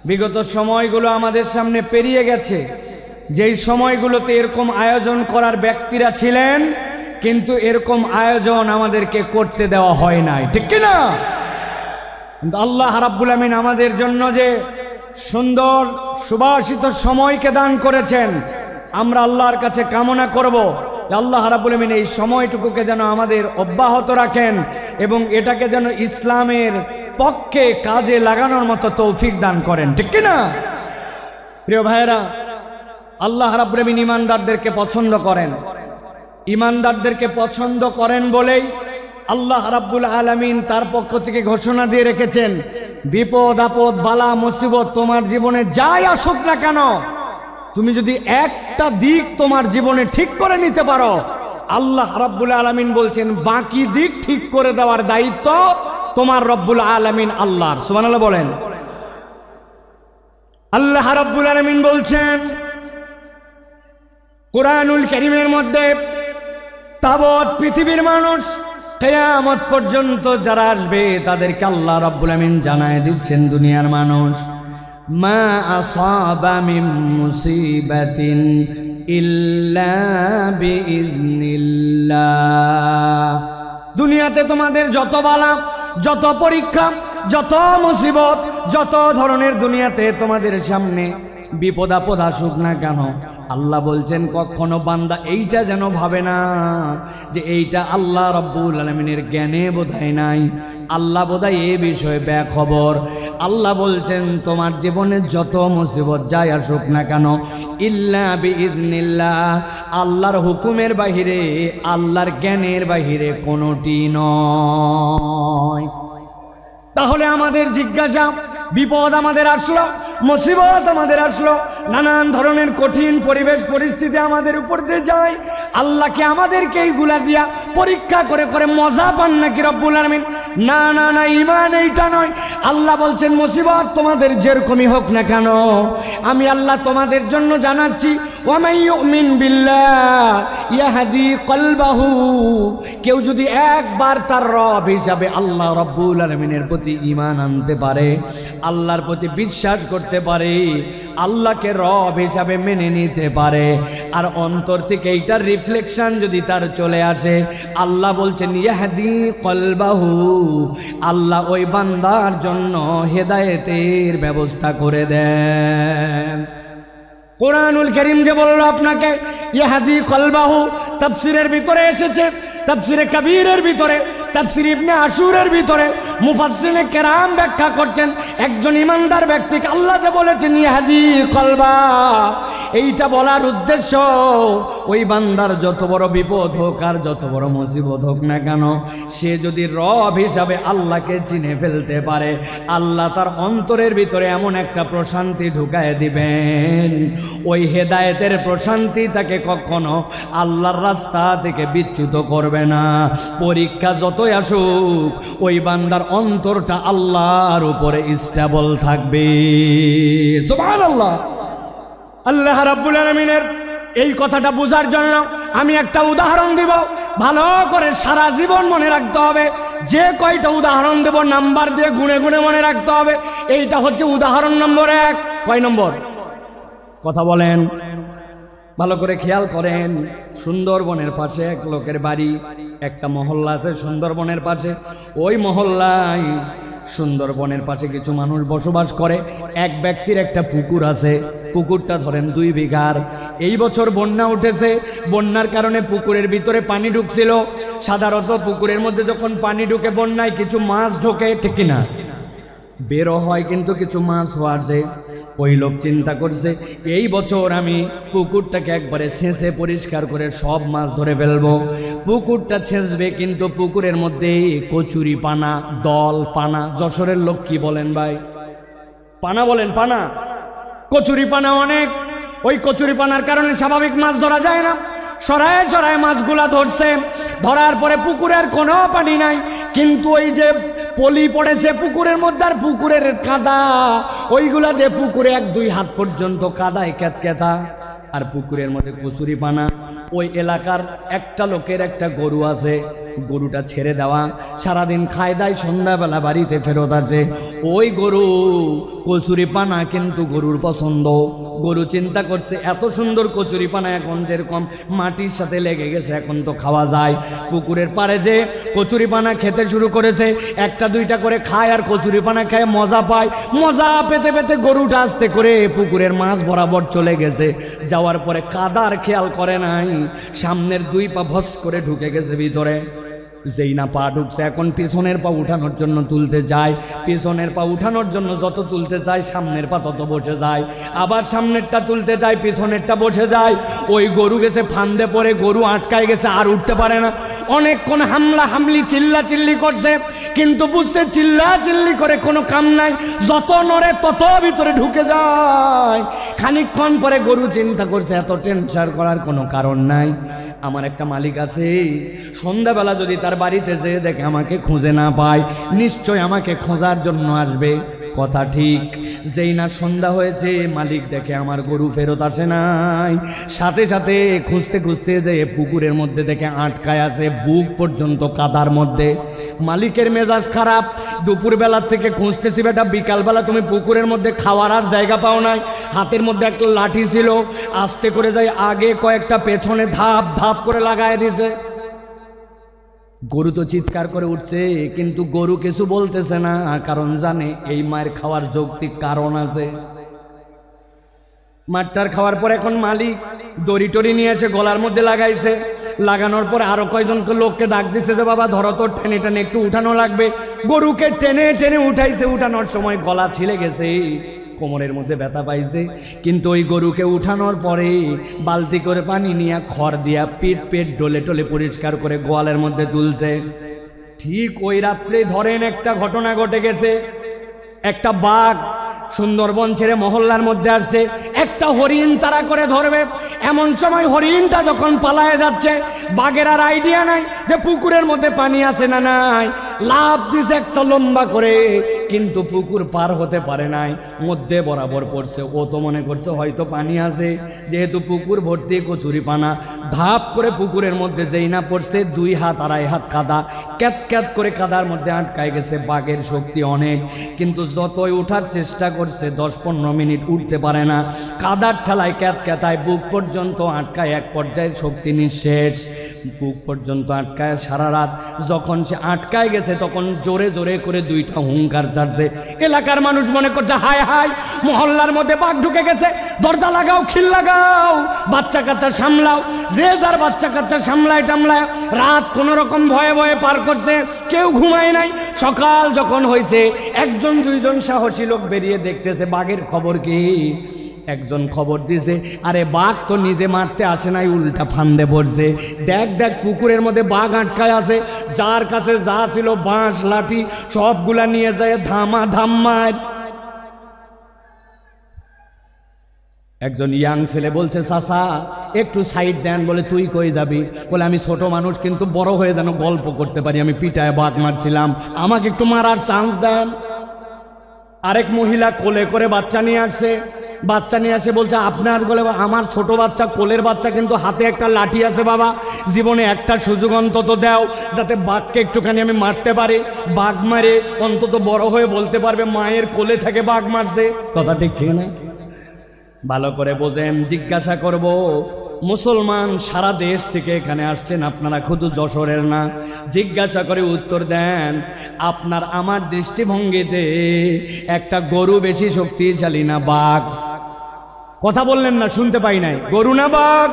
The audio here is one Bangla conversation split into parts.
বিগত সময়গুলো আমাদের সামনে পেরিয়ে গেছে, যেই সময়গুলোতে এরকম আয়োজন করার ব্যক্তিরা ছিলেন, কিন্তু এরকম আয়োজন আমাদেরকে করতে দেওয়া হয় নাই, ঠিক কিনা? কিন্তু আল্লাহ রাব্বুল আমিন আমাদের জন্য যে সুন্দর সুবাসিত সময়কে দান করেছেন, আমরা আল্লাহর কাছে কামনা করব আল্লাহ রাব্বুল আমিন এই সময়টুকুকে যেন আমাদের অব্যাহত রাখেন এবং এটাকে যেন ইসলামের পক্ষে কাজে লাগানোর মতো তৌফিক দান করেন, ঠিক কিনা? প্রিয় ভাইয়েরা, আল্লাহ রাব্বুল আমিন ঈমানদারদেরকে পছন্দ করেন। ঈমানদারদেরকে পছন্দ করেন বলেই আল্লাহ রাব্বুল আলামিন তার পক্ষ থেকে ঘোষণা দিয়ে রেখেছেন, বিপদ আপদ বালা মুসিবত তোমার জীবনে যাই আসুক না কেন, তুমি যদি একটা দিক তোমার জীবনে ঠিক করে নিতে পারো, আল্লাহ রাব্বুল আলামিন বলছেন বাকি দিক ঠিক করে দেওয়ার দায়িত্ব তোমার রব্বুল আলামিন আল্লাহর। সুবহানাল্লাহ বলেন। আল্লাহ রাব্বুল আলামিন বলছেন কুরআনুল কারীমের মধ্যে, তাবৎ পৃথিবীর মানুষ কিয়ামত পর্যন্ত যারা আসবে তাদেরকে আল্লাহ রাব্বুল আমিন জানায় দিচ্ছেন, দুনিয়ার মানুষ, মা আসাবা মিন মুসিবাতিন ইল্লা বিইজনিল্লাহ। দুনিয়াতে তোমাদের যত বালা, যত পরীক্ষা, যত মুসিবত, যত ধরনের দুনিয়াতে তোমাদের সামনে বিপদ আপদ আসুক না কেন, আল্লাহ বলছেন কখনো বান্দা এইটা যেন ভাবে না যে এইটা আল্লাহ রাব্বুল আলামিনের জ্ঞানে বোধহয় নাই, আল্লাহ বোধহয় এ বিষয়ে বেখবর। আল্লাহ বলছেন তোমার জীবনে যত মুসিবত যাই আসুক না কেন, ইল্লা বিইজনিল্লাহ, আল্লাহর হুকুমের বাহিরে, আল্লাহর জ্ঞানের বাহিরে কোনোটি নয়। তাহলে আমাদের জিজ্ঞাসা, বিপদ আমাদের আসলো, মুসিবত আমাদের আসলো, নানান ধরনের কঠিন পরিবেশ পরিস্থিতি আমাদের উপর দিয়ে যায়, আল্লাহকে আমাদেরকে এইগুলা দিয়া পরীক্ষা করে করে মজা পান নাকি রব্বুল আলামিন? না না না, ঈমান এইটা নয়। আল্লাহ বলছেন মুসিবত তোমাদের যেরকমই হোক না কেন, আমি আল্লাহ তোমাদের জন্য জানাচ্ছি, ওয়া মান ইউমিন বিল্লাহ ইয়াহদি কলবাহু, কেউ যদি একবার তার রব হিসাবে আল্লাহ রব্বুল আলামিনের প্রতি ঈমান আনতে পারে, আল্লাহর প্রতি বিশ্বাস করতে পারে, আল্লাহকে রব হিসাবে মেনে নিতে পারে, আর অন্তর থেকে এইটার রিফ্লেকশন যদি তার চলে আসে, আল্লাহ বলছেন ইয়াহদি কলবাহু, আল্লাহ ওই বান্দার জন্য হেদায়েতের ব্যবস্থা করে দেন। কুরআনুল কারীম যে বলল আপনাকে ইয়াহদি কলবাহু, তাফসীরের ভিতরে এসেছে, তাফসীরে কবীরের ভিতরে, তাফসীর ইবনে আশুরের ভিতরে মুফাসসিরিনে কেরাম ব্যাখ্যা করছেন, একজন ঈমানদার ব্যক্তিকে আল্লাহ যে বলেছেন ইয়াহদি কলবা, এইটা বলার উদ্দেশ্য ওই বান্দার যত বড় বিপদ হোক আর যত বড় মুসিবত হোক না কেন, সে যদি রব হিসাবে আল্লাহকে চিনে ফেলতে পারে, আল্লাহ তার অন্তরের ভিতরে এমন একটা প্রশান্তি ঢুকায় দিবেন, ওই হেদায়েতের প্রশান্তি তাকে কখনো আল্লাহর রাস্তা থেকে বিচ্যুত করবে না। পরীক্ষা যতই আসুক, ওই বান্দার অন্তরটা আল্লাহর উপরে স্টেবল থাকবে। সুবহানাল্লাহ। আল্লাহ রাব্বুল আলামিনের এই কথাটা বোঝার জন্য আমি একটা উদাহরণ দিব, ভালো করে সারা জীবন মনে রাখতে হবে। যে কয়টা উদাহরণ দেব নাম্বার দিয়ে গুনে গুনে মনে রাখতে হবে। এইটা হচ্ছে উদাহরণ নম্বর 1। কয় নম্বর? কথা বলেন, ভালো করে খেয়াল করেন। সুন্দরবনের পাশে এক লোকের বাড়ি, একটা মহল্লা আছে সুন্দরবনের পাশে। ওই মহল্লায় সুন্দরবনের পাশে কিছু মানুষ বসবাস করে। এক ব্যক্তির একটা পুকুর আছে, পুকুরটা ধরেন 2 বিঘার। এই বছর বন্যা উঠেছে, বন্যার কারণে পুকুরের ভিতরে পানি ঢুকছিল। সাধারণত পুকুরের মধ্যে যখন পানি ঢুকে বন্যায় কিছু মাছ ঢোকে, ঠিক কিনা? বেরো হয় কিন্তু কিছু মাছ হওয়াছে। ওই লোক চিন্তা করছে এই বছর আমি পুকুরটাকে একবারে ছেঁচে পরিষ্কার করে সব মাছ ধরে ফেলবো। পুকুরটা ছেঁচবে, কিন্তু পুকুরের মধ্যে কচুরি পানা, দল পানা। যশোরের লোক কি বলেন ভাই? পানা বলেন, পানা, কচুরি পানা অনেক। ওই কচুরি পানার কারণে স্বাভাবিক মাছ ধরা যায় না। সরায় সরায় মাছগুলা ধরছে। ধরার পরে পুকুরের কোনো পানি নাই, কিন্তু ওই যে পলি পড়েছে পুকুরের মধ্যে আর পুকুরের কাদা, ওইগুলা দিয়ে পুকুরে 1-2 হাত পর্যন্ত কাদায় ক্যাতক্যাতা। আর পুকুরের মধ্যে কচুরিপানা। ওই এলাকার একটা লোকের একটা গরু আছে, গরুটা ছেড়ে দেওয়া, সারাদিন খায় দায়, সন্ধ্যাবেলা বাড়িতে ফেরত আসে। ওই গরু কচুরিপানা কিন্তু গরুর পছন্দ। গরু চিন্তা করছে এত সুন্দর কচুরিপানা এখন যেরকম মাটির সাথে লেগে গেছে, এখন তো খাওয়া যায়। পুকুরের পাড়ে যে কচুরিপানা খেতে শুরু করেছে, একটা দুইটা করে খায় আর কচুরিপানা খায় মজা পায়। মজা পেতে পেতে গরুটা আস্তে করে পুকুরের মাছ বরাবর চলে গেছে। যাওয়ার পরে কাদার খেয়াল করে নাই, সামনের দুই পা ভস করে ঢুকে গেছে ভিতরে। যেই না পা ঢুকছে, এখন পিছনের পা উঠানোর জন্য তুলতে যায়, পিছনের পা উঠানোর জন্য যত তুলতে যায় সামনের পা তত বসে যায়, আবার সামনেরটা তুলতে যায় পিছনেরটা বসে যায়। ওই গরু গেছে ফান্দে পড়ে, গরু আটকায় গেছে, আর উঠতে পারে না। অনেকক্ষণ হামলা হামলি চিল্লা চিল্লি করছে, কিন্তু বুঝছে চিল্লা চিল্লি করে কোনো কাম নাই, যত নড়ে তত ভিতরে ঢুকে যায়। খানিকক্ষণ পরে গরু চিন্তা করছে এত টেনশন করার কোনো কারণ নাই, আমার একটা মালিক আছে, সন্ধ্যাবেলা যদি তার বাড়িতে যেয়ে দেখে আমাকে খুঁজে না পায়, নিশ্চয় আমাকে খোঁজার জন্য আসবে। কথা ঠিক। যেই না সন্ধ্যা হয়েছে, মালিক দেখে আমার গরু ফেরত আসে নাই, সাথে সাথে খুঁজতে খুঁজতে যে পুকুরের মধ্যে দেখে আটকায় আছে, বুক পর্যন্ত কাদার মধ্যে। মালিকের মেজাজ খারাপ, দুপুরবেলা থেকে খুঁজতেছি বেটা, বিকালবেলা তুমি পুকুরের মধ্যে খাওয়ার আর জায়গা পাও নাই। হাতের মধ্যে একটা লাঠি ছিল, আস্তে করে যাই আগে কয়েকটা পেছনে ধাপ ধাপ করে লাগায় দিছে। গরু তো চিৎকার করে উঠছে, কিন্তু গরু কিছু বলতেছে না, কারণ জানে এই মায়ের খাওয়ার যৌক্তিক কারণ আছে। মাঠটার খাওয়ার পর এখন মালিক দড়ি টড়ি নিয়েছে, গলার মধ্যে লাগাইছে। লাগানোর পরে আরো কয়জনকে লোককে ডাক দিছে যে বাবা ধরো তো, টেনে টেনে একটু উঠানো লাগবে। গরুকে টেনে টেনে উঠাইছে, উঠানোর সময় গলা ছিলে গেছে, কোমরের মধ্যে ব্যথা পাইছে। কিন্তু ওই গরুকে উঠানোর পরে বালতি করে পানি নিয়ে খড় দিয়া পেট পেট ডলে টলে পরিষ্কার করে গোয়ালের মধ্যে তুলছে। ঠিক ওই রাত্রে ধরেন একটা ঘটনা ঘটে গেছে, একটা বাঘ সুন্দরবন ছেড়ে মহল্লার মধ্যে আসছে, একটা হরিণ তারা করে ধরবে। এমন সময় হরিণটা যখন পালায়ে যাচ্ছে, বাঘের আর আইডিয়া নাই যে পুকুরের মধ্যে পানি আছে না নাই, লাফ দিছে একটা লম্বা করে, কিন্তু পুকুর পার হতে পারে নাই, মধ্যে বরাবর পড়ছে। ও তো মনে করছে হয়তো পানি আছে, যেহেতু পুকুর ভর্তি কচুরিপানা। ধাপ করে পুকুরের মধ্যে যেই না পড়ছে, 2 হাত 2.5 হাত কাদা, ক্যাত ক্যাত করে কাদার মধ্যে আটকায় গেছে। বাঘের শক্তি অনেক, কিন্তু যতই ওঠার চেষ্টা করছে 10-15 মিনিট উঠতে পারে না। কাদার ঠেলায় ক্যাত ক্যাতায় বুক পর্যন্ত আটকায়, এক পর্যায়ে শক্তি নিঃশেষ, বুক পর্যন্ত আটকায়। সারা রাত যখন সে আটকায় গেছে, তখন জোরে জোরে করে 2টা হুঙ্কার ছাড়ছে। এলাকার মানুষ মনে করছে হায় হায়, মহল্লার মধ্যে বাঘ ঢুকে গেছে, দরজা লাগাও, খিল লাগাও, বাচ্চা কাচ্চা সামলাও। যে যার বাচ্চা কাচ্চা সামলায় টামলায় রাত কোনো রকম ভয়ে ভয়ে পার করছে, কেউ ঘুমায় নাই। সকাল যখন হয়েছে, 1-2জন সাহসী লোক বেরিয়ে দেখতেছে বাঘের খবর কি। একজন খবর দিছে, আরে বাঘ তো নিজে মারতে আসে নাই, উল্টা ফান্দে পড়ছে। দেখ দেখ পুকুরের মধ্যে বাঘ আটকায় আছে, যার কাছে যা ছিল বাঁশ লাঠি সবগুলা নিয়ে যায় ধামা ধাম মার। একজন ইয়াং ছেলে বলছে চাচা একটু সাইড দেন। বলে তুই কই যাবি? বলে আমি ছোট মানুষ, কিন্তু বড় হয়ে যেন গল্প করতে পারি, আমি পিটায় বাঘ মারছিলাম, আমাকে একটু মারার চান্স দেন। আরেক মহিলা কোলে করে বাচ্চা নিয়ে আসছে, বাচ্চা নিয়ে আসে বলছে আপনার, বলে আমার ছোট বাচ্চা, কোলের বাচ্চা, কিন্তু হাতে একটা লাঠি আছে বাবা, জীবনে একটা সুযোগ অন্তত দাও যাতে বাঘকে একটুখানি আমি মারতে পারি। বাঘ মারে অন্তত বড় হয়ে বলতে পারবে মায়ের কোলে থেকে বাঘ মারছে। কথা ঠিক ঠিক না? ভালো করে বোঝেন, জিজ্ঞাসা করব, মুসলমান সারা দেশ থেকে এখানে আসছেন, আপনারা শুধু যশোরের না। জিজ্ঞাসা করে উত্তর দেন, আপনার আমার দৃষ্টিভঙ্গিতে একটা গরু বেশি শক্তিশালী না বাঘ? কথা বললেন না, শুনতে পাই নাই। গরু না বাঘ?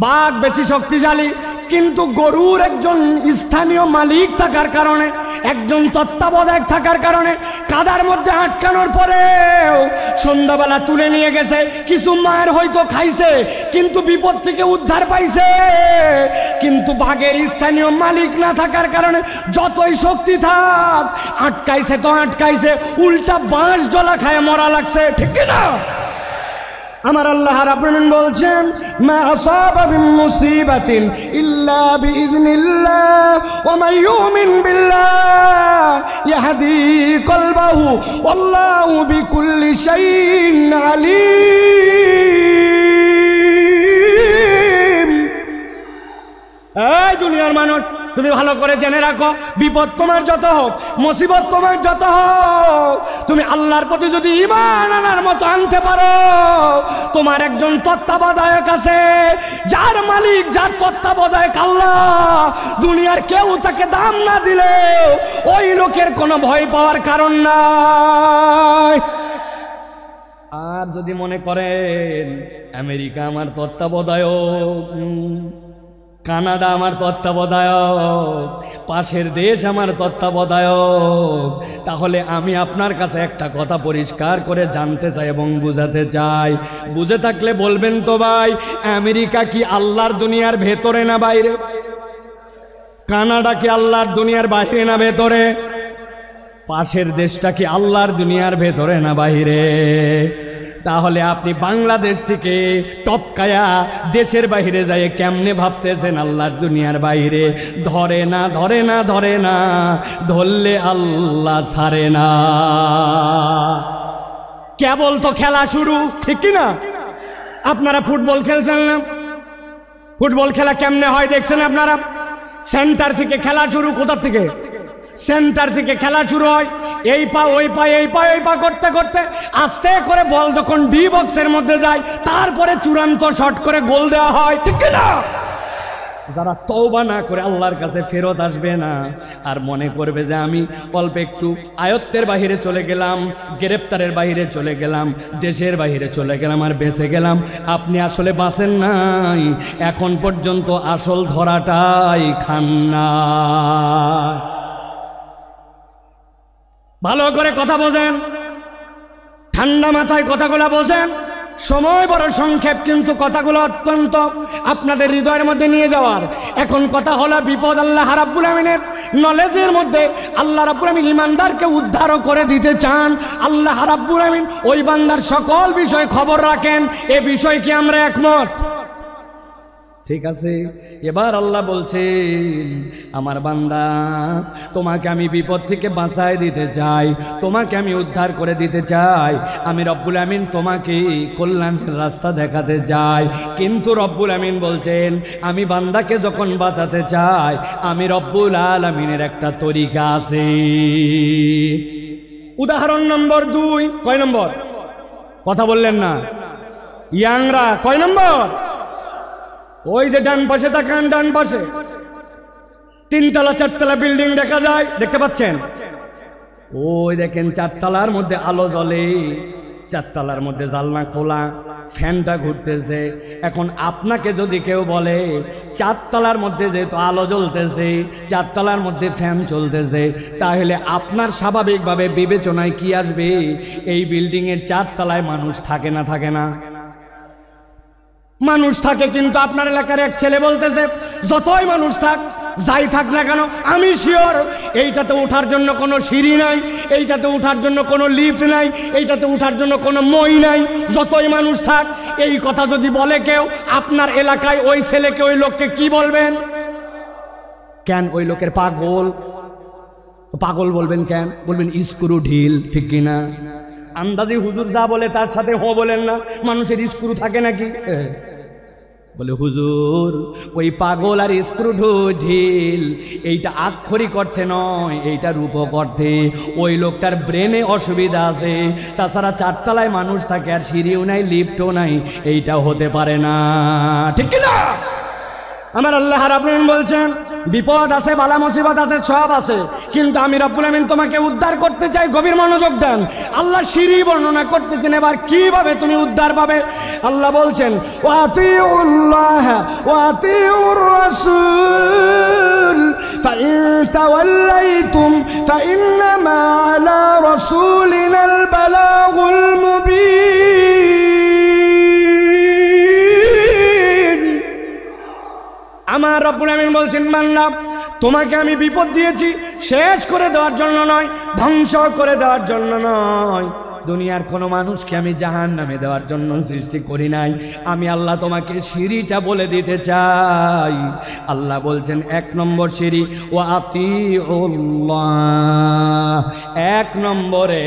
বাঘ বেশি শক্তিশালী, কিন্তু গরুর একজন স্থানীয় মালিক থাকার কারণে, একজন তত্ত্বাবধায়ক থাকার কারণে কাদার মধ্যে আটকানোর পরেও সন্ধ্যাবেলা তুলে নিয়ে গেছে। কিছু মায়ের হয়তো খাইছে, কিন্তু বিপদ থেকে উদ্ধার পাইছে। কিন্তু বাঘের স্থানীয় মালিক না থাকার কারণে যতই শক্তি থাক, আটকাইছে তো আটকাইছে, উল্টা বাঁশ জলা খায় মরা লাগছে। ঠিক না? আমার আল্লাহ রাব্বুল আলামিন বলছেন, মা আসাবা মিন মুসিবাতিন ইল্লা বিইذنিল্লাহ ওয়া মান ইউমিন বিল্লাহ ইয়াহদি কলবাহু ওয়াল্লাহু বিকুল্লি শাইইন আলীম। দুনিয়ার মানুষ, তুমি ভালো করে জেনে রাখো, বিপদ তোমার যত হোক, মুসিবত তোমার যত হোক, তুমি আল্লাহর প্রতি যদি ঈমান আনার মতো আনতে পারো, তোমার একজন তত্ত্বাবধায়ক আছে, যার মালিক, যার তত্ত্বাবধায়ক আল্লাহ। দুনিয়ার কেউ তাকে দাম না দিলে ওই লোকের কোনো ভয় পাওয়ার কারণ নাই। আর যদি মনে করেন আমেরিকা আমার তত্ত্বাবধায়ক, কানাডা আমার তত্ত্বাবধায়ক, পাশের দেশ আমার তত্ত্বাবধায়ক, তাহলে আমি আপনার কাছে একটা কথা পরিষ্কার করে জানতে চাই এবং বুঝাতে চাই। বুঝে থাকলে বলবেন তো ভাই, আমেরিকা কি আল্লাহর দুনিয়ার ভেতরে না বাইরে? কানাডা কি আল্লাহর দুনিয়ার বাইরে না ভেতরে? পাশের দেশটা কি আল্লাহর দুনিয়ার ভেতরে না বাইরে? তাহলে আপনি বাংলাদেশ থেকে টপকায়া দেশের বাইরে যায় কেমনে ভাবতেছেন আল্লাহর দুনিয়ার বাইরে? ধরে না, ধরে না, ধরে না, ধরলে আল্লাহ ছাড়ে না। কেবল তো খেলা শুরু, ঠিক কি না? আপনারা ফুটবল খেলছেন না? ফুটবল খেলা কেমনে হয় দেখছেন আপনারা? সেন্টার থেকে খেলা শুরু। কোথা থেকে? সেন্টার থেকে খেলা শুরু হয়, এই পা ওই পা, এই পা ওই পা করতে করতে আস্তে করে বল যখন ডি বক্সের মধ্যে যায়, তারপরে চূড়ান্ত শট করে গোল দেওয়া হয়, ঠিক না? যারা তওবা না করে আল্লাহর কাছে ফেরত আসবে না, আর মনে করবে যে আমি অল্প একটু আয়ত্তের বাহিরে চলে গেলাম, গ্রেপ্তারের বাহিরে চলে গেলাম, দেশের বাহিরে চলে গেলাম আর বেঁচে গেলাম, আপনি আসলে বাঁচেন নাই। এখন পর্যন্ত আসল ধরাটাই খান না। ভালো করে কথা বোঝেন, ঠান্ডা মাথায় কথাগুলো বোঝেন। সময় বড় সংক্ষেপ, কিন্তু কথাগুলো অত্যন্ত আপনাদের হৃদয়ের মধ্যে নিয়ে যাওয়ার। এখন কথা হলো বিপদ আল্লাহ রাব্বুল আমিনের নলেজের মধ্যে। আল্লাহ রাব্বুল আমিন ইমানদারকে উদ্ধারও করে দিতে চান। আল্লাহ রাব্বুল আমিন ওই বান্দার সকল বিষয় খবর রাখেন। এ বিষয় কি আমরা একমত? ঠিক আছে। এবার আল্লাহ বলছেন, আমার বান্দা, তোমাকে আমি বিপদ থেকে বাঁচায় দিতে চাই, তোমাকে আমি উদ্ধার করে দিতে চাই। আমি রব্বুল আমিন তোমাকে কল্যাণের রাস্তা দেখাতে চাই। কিন্তু রব্বুল আমিন বলছেন, আমি বান্দাকে যখন বাঁচাতে চাই, আমি রব্বুল আলামিনের একটা তরিকা আছে। উদাহরণ নম্বর 2। কয় নম্বর? কথা বললেন না ইয়াংরা? কয় নম্বর? ওই যে ডান পাশে তাকান, ডান পাশে 3তলা 4তলা বিল্ডিং দেখা যায়, দেখতে পাচ্ছেন? ওই দেখেন 4তলার মধ্যে আলো জ্বলে, 4তলার মধ্যে জানলা খোলা, ফ্যানটা ঘুরতেছে। এখন আপনাকে যদি কেউ বলে 4তলার মধ্যে যেহেতু আলো জ্বলতেছে, 4তলার মধ্যে ফ্যান চলতেছে, তাহলে আপনার স্বাভাবিকভাবে বিবেচনায় কি আসবে? এই বিল্ডিংয়ের 4তলায় মানুষ থাকে না? থাকে না? মানুষ থাকে। কিন্তু আপনার এলাকার এক ছেলে বলতেছে, যতই মানুষ থাক, যাই থাক না কেন, আমি শিওর এইটাতে ওঠার জন্য কোনো সিঁড়ি নাই, এইটাতে ওঠার জন্য কোনো লিফট নাই, এইটাতে ওঠার জন্য কোনো মই নাই, যতই মানুষ থাক। এই কথা যদি বলে কেউ আপনার এলাকায়, ওই ছেলেকে, ওই লোককে কি বলবেন? কেন? ওই লোকের পাগল। পাগল বলবেন কেন? বলবেন স্ক্রু ঢিল, ঠিক কিনা? আন্দাজি হুজুর যা বলে তার সাথে হো বলেন না। মানুষের স্ক্রু থাকে নাকি? বলে হুজুর, ওই পাগল আর স্ক্রু ঢিল এইটা আক্ষরিক অর্থে নয়, এইটা রূপক অর্থে। ওই লোকটার ব্রেনে অসুবিধা আছে। তাছাড়া 4তলায় মানুষ থাকে আর সিঁড়িও নাই, লিফটও নাই, এইটা হতে পারে না, ঠিক কিনা? আমার আল্লাহ রাব্বুল আমিন বলছেন, বিপদ আছে, বালা মুসিবত আছে, সব আছে, কিন্তু আমি রাব্বুল আমিন তোমাকে উদ্ধার করতে চাই। গভীর মনোযোগ দেন। আল্লাহ সিঁড়ি বর্ণনা করতেছেন, এবার কিভাবে তুমি উদ্ধার পাবে। আল্লাহ বলছেন, ওয়াতিউল্লাহ ওয়াতিউর রাসূল ফাইন তাওয়াল্লাইতুম ফাইন্নামা আলা রাসূলিনাল বালাগুল মুবিন। আমার রব্বুল আমিন বলছেন, বান্দা, তোমাকে আমি বিপদ দিয়েছি শেষ করে দেওয়ার জন্য নয়, ধ্বংস করে দেওয়ার জন্য নয়। দুনিয়ার কোনো মানুষকে আমি জাহান্নামে দেওয়ার জন্য সৃষ্টি করি নাই। আমি আল্লাহ তোমাকে সিঁড়িটা বলে দিতে চাই। আল্লাহ বলছেন, 1 নম্বর সিঁড়ি, ওয়া আতিউল্লাহ। 1 নম্বরে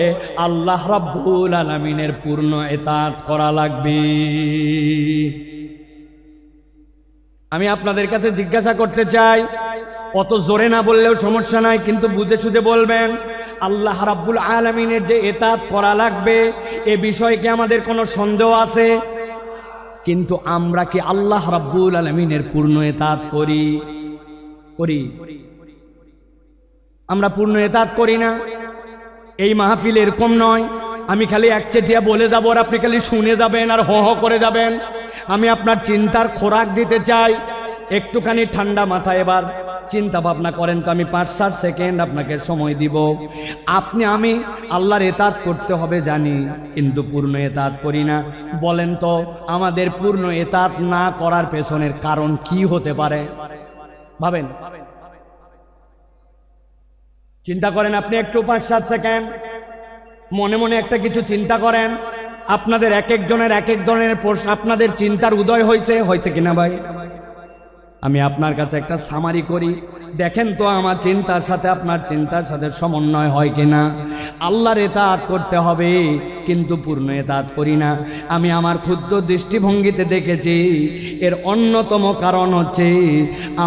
আল্লাহ রাব্বুল আলামিনের পূর্ণ ইতাআত করা লাগবে। আমি আপনাদের কাছে জিজ্ঞাসা করতে চাই, অত জোরে না বললেও সমস্যা নাই, কিন্তু বুঝে সুঝে বলবেন। আল্লাহ রাব্বুল আলামিনের যে ইতাআত করা লাগবে এ বিষয়ে কি আমাদের কোনো সন্দেহ আছে? কিন্তু আমরা কি আল্লাহ রাব্বুল আলামিনের পূর্ণ ইতাআত করি? আমরা পূর্ণ ইতাআত করি না। এই মাহফিল এরকম নয় আমি খালি একচেটিয়া বলে যাব আর আপনি খালি শুনে যাবেন আর হ হ করে যাবেন। আমি আপনার চিন্তার খোরাক দিতে চাই। একটুখানি ঠান্ডা মাথায় এবার চিন্তা ভাবনা করেন তো। আমি 5-7 সেকেন্ড আপনাকে সময় দিব। আমি আল্লাহর ইতাআত করতে হবে জানি, কিন্তু পূর্ণ ইতাআত করি না। বলেন তো আমাদের পূর্ণ ইতাআত না করার পেছনের কারণ কি হতে পারে? ভাবেন, চিন্তা করেন আপনি একটু 5-7 সেকেন্ড মনে মনে একটা কিছু চিন্তা করেন। আপনাদের এক একজনের এক এক ধরনের প্রশ্ন আপনাদের চিন্তার উদয় হয়েছে কিনা ভাই? আমি আপনার কাছে একটা সামারি করি, দেখেন তো আমার চিন্তার সাথে আপনার চিন্তার সাথে সমন্বয় হয় কিনা। আল্লাহর ইতাআত করতে হবে কিন্তু পূর্ণ ইতাআত করি না। আমি আমার ক্ষুদ্র দৃষ্টিভঙ্গিতে দেখেছি এর অন্যতম কারণ হচ্ছে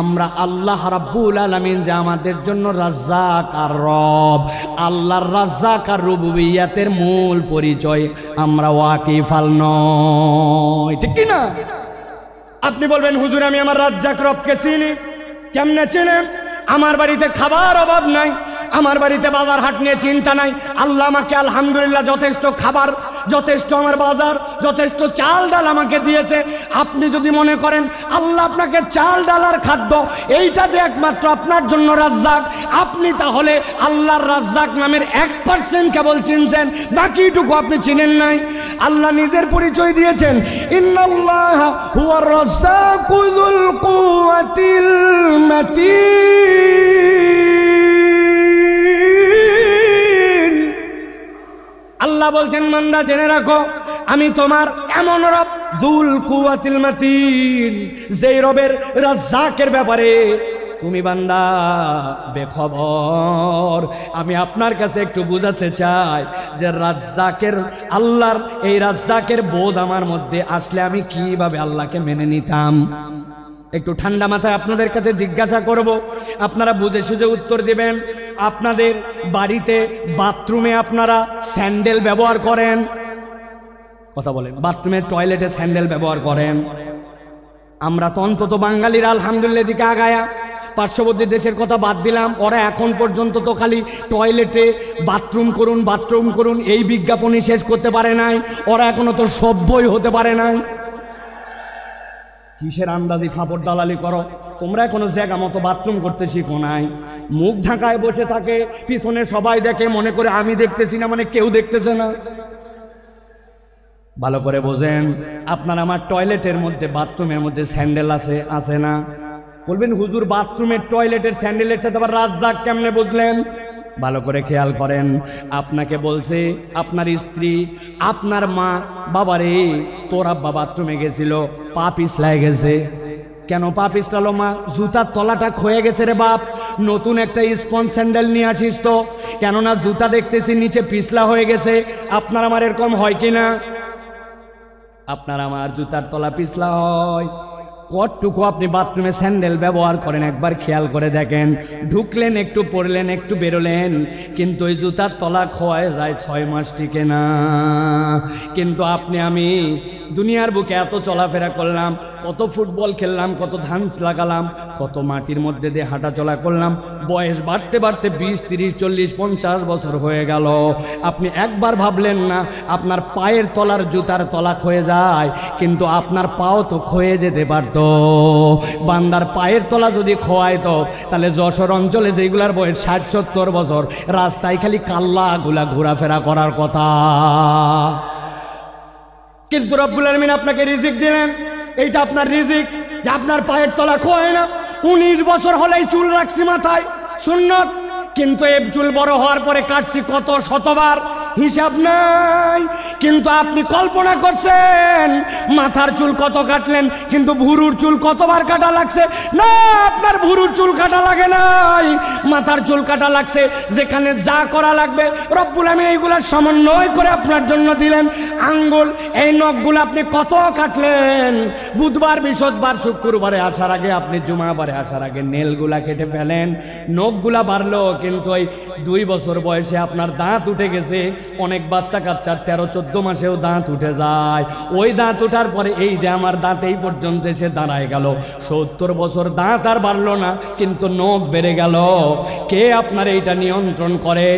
আমরা আল্লাহ রাব্বুল আলামিন যে আমাদের জন্য রাজ্জাক আর রব, আল্লাহর রাজ্জাক আর রুবুবিয়্যাতের মূল পরিচয় আমরা ওয়াকিফাল নয়, ঠিক কি না? আপনি বলবেন হুজুর আমি আমার রাজ্জাক রবকে চিনি। কেমনে চিনেন? আমার বাড়িতে খাবার অভাব নাই, আমার বাড়িতে বাজার হাট নিয়ে চিন্তা নাই। আল্লাহ আমাকে আলহামদুলিল্লাহ যথেষ্ট খাবার, যথেষ্ট আমার বাজার, যথেষ্ট চাল ডাল আমাকে দিয়েছে। আপনি যদি মনে করেন আল্লাহ আপনাকে চাল ডাল আর খাদ্য এইটাতে একমাত্র আপনার জন্য রাজ্জাক, আপনি তাহলে আল্লাহর রাজ্জাক নামের 1% কেবল চিনছেন, বাকিটুকু আপনি চিনেন নাই। আল্লাহ নিজের পরিচয় দিয়েছেন, ইন্নাল্লাহ হুয়ার রাজ্জাকু যুল কুওয়াতিল মাতিন। আল্লাহ বলছেন বান্দা জেনে রাখো আমি তোমার এমন রব যুল কুওয়াতিল মাতিন, যেই রবের রাজ্জাকের ব্যাপারে তুমি বান্দা বেখবর। আমি আপনার কাছে একটু বুঝাতে চাই যে রাজ্জাকের আল্লাহর এই রাজ্জাকের বোধ আমার মধ্যে আসলে আমি কিভাবে আল্লাহকে মেনে নিতাম। একটু ঠান্ডা মাথায় আপনাদের কাছে জিজ্ঞাসা করব, আপনারা বুঝে সুঝে উত্তর দিবেন। আপনাদের বাড়িতে বাথরুমে আপনারা স্যান্ডেল ব্যবহার করেন? কথা বলেন। বাথরুমের টয়লেটে স্যান্ডেল ব্যবহার করেন? আমরা তো অন্তত বাঙালিরা আলহামদুলিল্লাহ দিকে আগায়া, পার্শ্ববর্তী দেশের কথা বাদ দিলাম, ওরা এখন পর্যন্ত তো খালি টয়লেটে বাথরুম করুন এই বিজ্ঞাপনই শেষ করতে পারে নাই। ওরা এখনো তো সভ্যই হতে পারে নাই। কিসের আন্দাজি ফাপড় দালালি করো? তোমরা এখনো জায়গা মতো বাথরুম করতে শিখো নাই। মুখ ঢাকায় বসে থাকে, পিছনে সবাই দেখে, মনে করে আমি দেখতেছি না মানে কেউ দেখতেছে না। ভালো করে বোঝেন, আপনার আমার টয়লেটের মধ্যে বাথরুমের মধ্যে স্যান্ডেল আছে না? বলবেন হুজুর বাথরুমের টয়লেটের স্যান্ডেলের সাথে আবার রাজ্জাক কেমনে বুঝলেন? ভালো করে খেয়াল করেন। আপনাকে বলছে আপনার স্ত্রী, আপনার মা, বাবারে তোর আব্বা বাথরুমে গেছিল, পা পিছলায় গেছে। কেন পা পিছলালো মা? জুতার তলাটা ক্ষয়ে গেছে রে বাপ, নতুন একটা স্পঞ্জ স্যান্ডেল নিয়ে আসিস তো, কেননা জুতা দেখতেছি নিচে পিছলা হয়ে গেছে। আপনার আমার এরকম হয় কি না? আপনার আমার জুতার তলা পিছলা হয়। কতটুকু আপনি বাথরুমে স্যান্ডেল ব্যবহার করেন একবার খেয়াল করে দেখেন। ঢুকলেন, একটু পড়লেন, একটু বেরোলেন, কিন্তু ওই জুতার তলা খোয়ায় যায় 6 মাস টিকে না। কিন্তু আপনি আমি দুনিয়ার বুকে এত চলাফেরা করলাম, কত ফুটবল খেললাম, কত ধান লাগালাম, কত মাটির মধ্যে দিয়ে হাঁটা চলা করলাম, বয়স বাড়তে বাড়তে 20, 30, 40, 50 বছর হয়ে গেল। আপনি একবার ভাবলেন না আপনার পায়ের তলার জুতার তলা ক্ষয়ে যায়, কিন্তু আপনার পাও তো ক্ষয়ে যেতে পারত। বান্দার পায়ের তলা যদি খোয়ায় তো তাহলে যশোর অঞ্চলে যেগুলার বয়স 60-70 বছর, রাস্তায় খালি কাল্লাগুলা ঘোরাফেরা করার কথা। কিন্তু রব্বুল আলামিন আপনাকে রিজিক দিলেন, এইটা আপনার রিজিক যে আপনার পায়ের তলা খোয়ায় না। 19 বছর হলেই চুল রাখছি মাথায়, সুন্নত, কিন্তু এই চুল বড় হওয়ার পরে কাটছি কত শতবার, হিসাব নাই। কিন্তু আপনি কল্পনা করছেন মাথার চুল কত কাটলেন, কিন্তু ভুরুর চুল কতবার কাটা লাগছে? না, আপনার ভুরুর চুল কাটা লাগে নাই, মাথার চুল কাটা লাগছে। যেখানে যা করা লাগবে রব্বুল আমিন এইগুলা সমন্বয় করে আপনার জন্য দিলেন। আঙ্গুল, এই নখগুলো আপনি কত কাটলেন? বুধবার, বৃহস্পতিবার, শুক্রবারে আসার আগে, আপনি জুমাবারে আসার আগে নেলগুলা কেটে ফেলেন। নখগুলা বাড়লো, কিন্তু ওই 2 বছর বয়সে আপনার দাঁত উঠে গেছে। অনেক বাচ্চা কাচ্চার 13-14 মাসেও দাঁত উঠে যায়। ওই দাঁত ওঠার পরে এই যে আমার দাঁত এই পর্যন্ত এসে দাঁড়ায় গেল। 70 বছর দাঁত আর বাড়লো না, কিন্তু নখ বেড়ে গেল। কে আপনার এইটা নিয়ন্ত্রণ করে?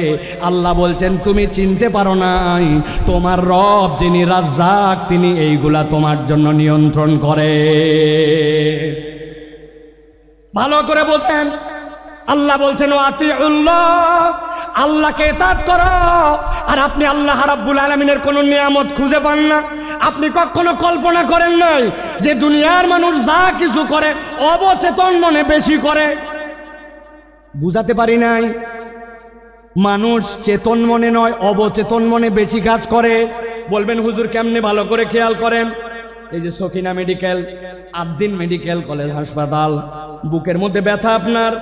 আল্লাহ বলছেন তুমি চিনতে পারো নাই, তোমার রব যিনি রাজ্জাক তিনি এইগুলা তোমার জন্য নিয়ন্ত্রণ করে। ভালো করে বোঝেন। আল্লাহ বলছেন আতিউল্লাহ, আল্লাহকে ইতাআত করো। আর আপনি আল্লাহ রাব্বুল আলামিনের কোন নিয়ামত খুঁজে পান না। আপনি কখনো কল্পনা করেন নাই যে দুনিয়ার মানুষ যা কিছু করে অবচেতন মনে বেশি করে? বুঝাতে পারি নাই? মানুষ চেতন মনে নয়, অবচেতন মনে বেশি কাজ করে। বলবেন হুজুর কেমনে? ভালো করে খেয়াল করেন। এই যে Sakina medical, Ad-din medical college হাসপাতাল, বুকের মধ্যে ব্যথা আপনার,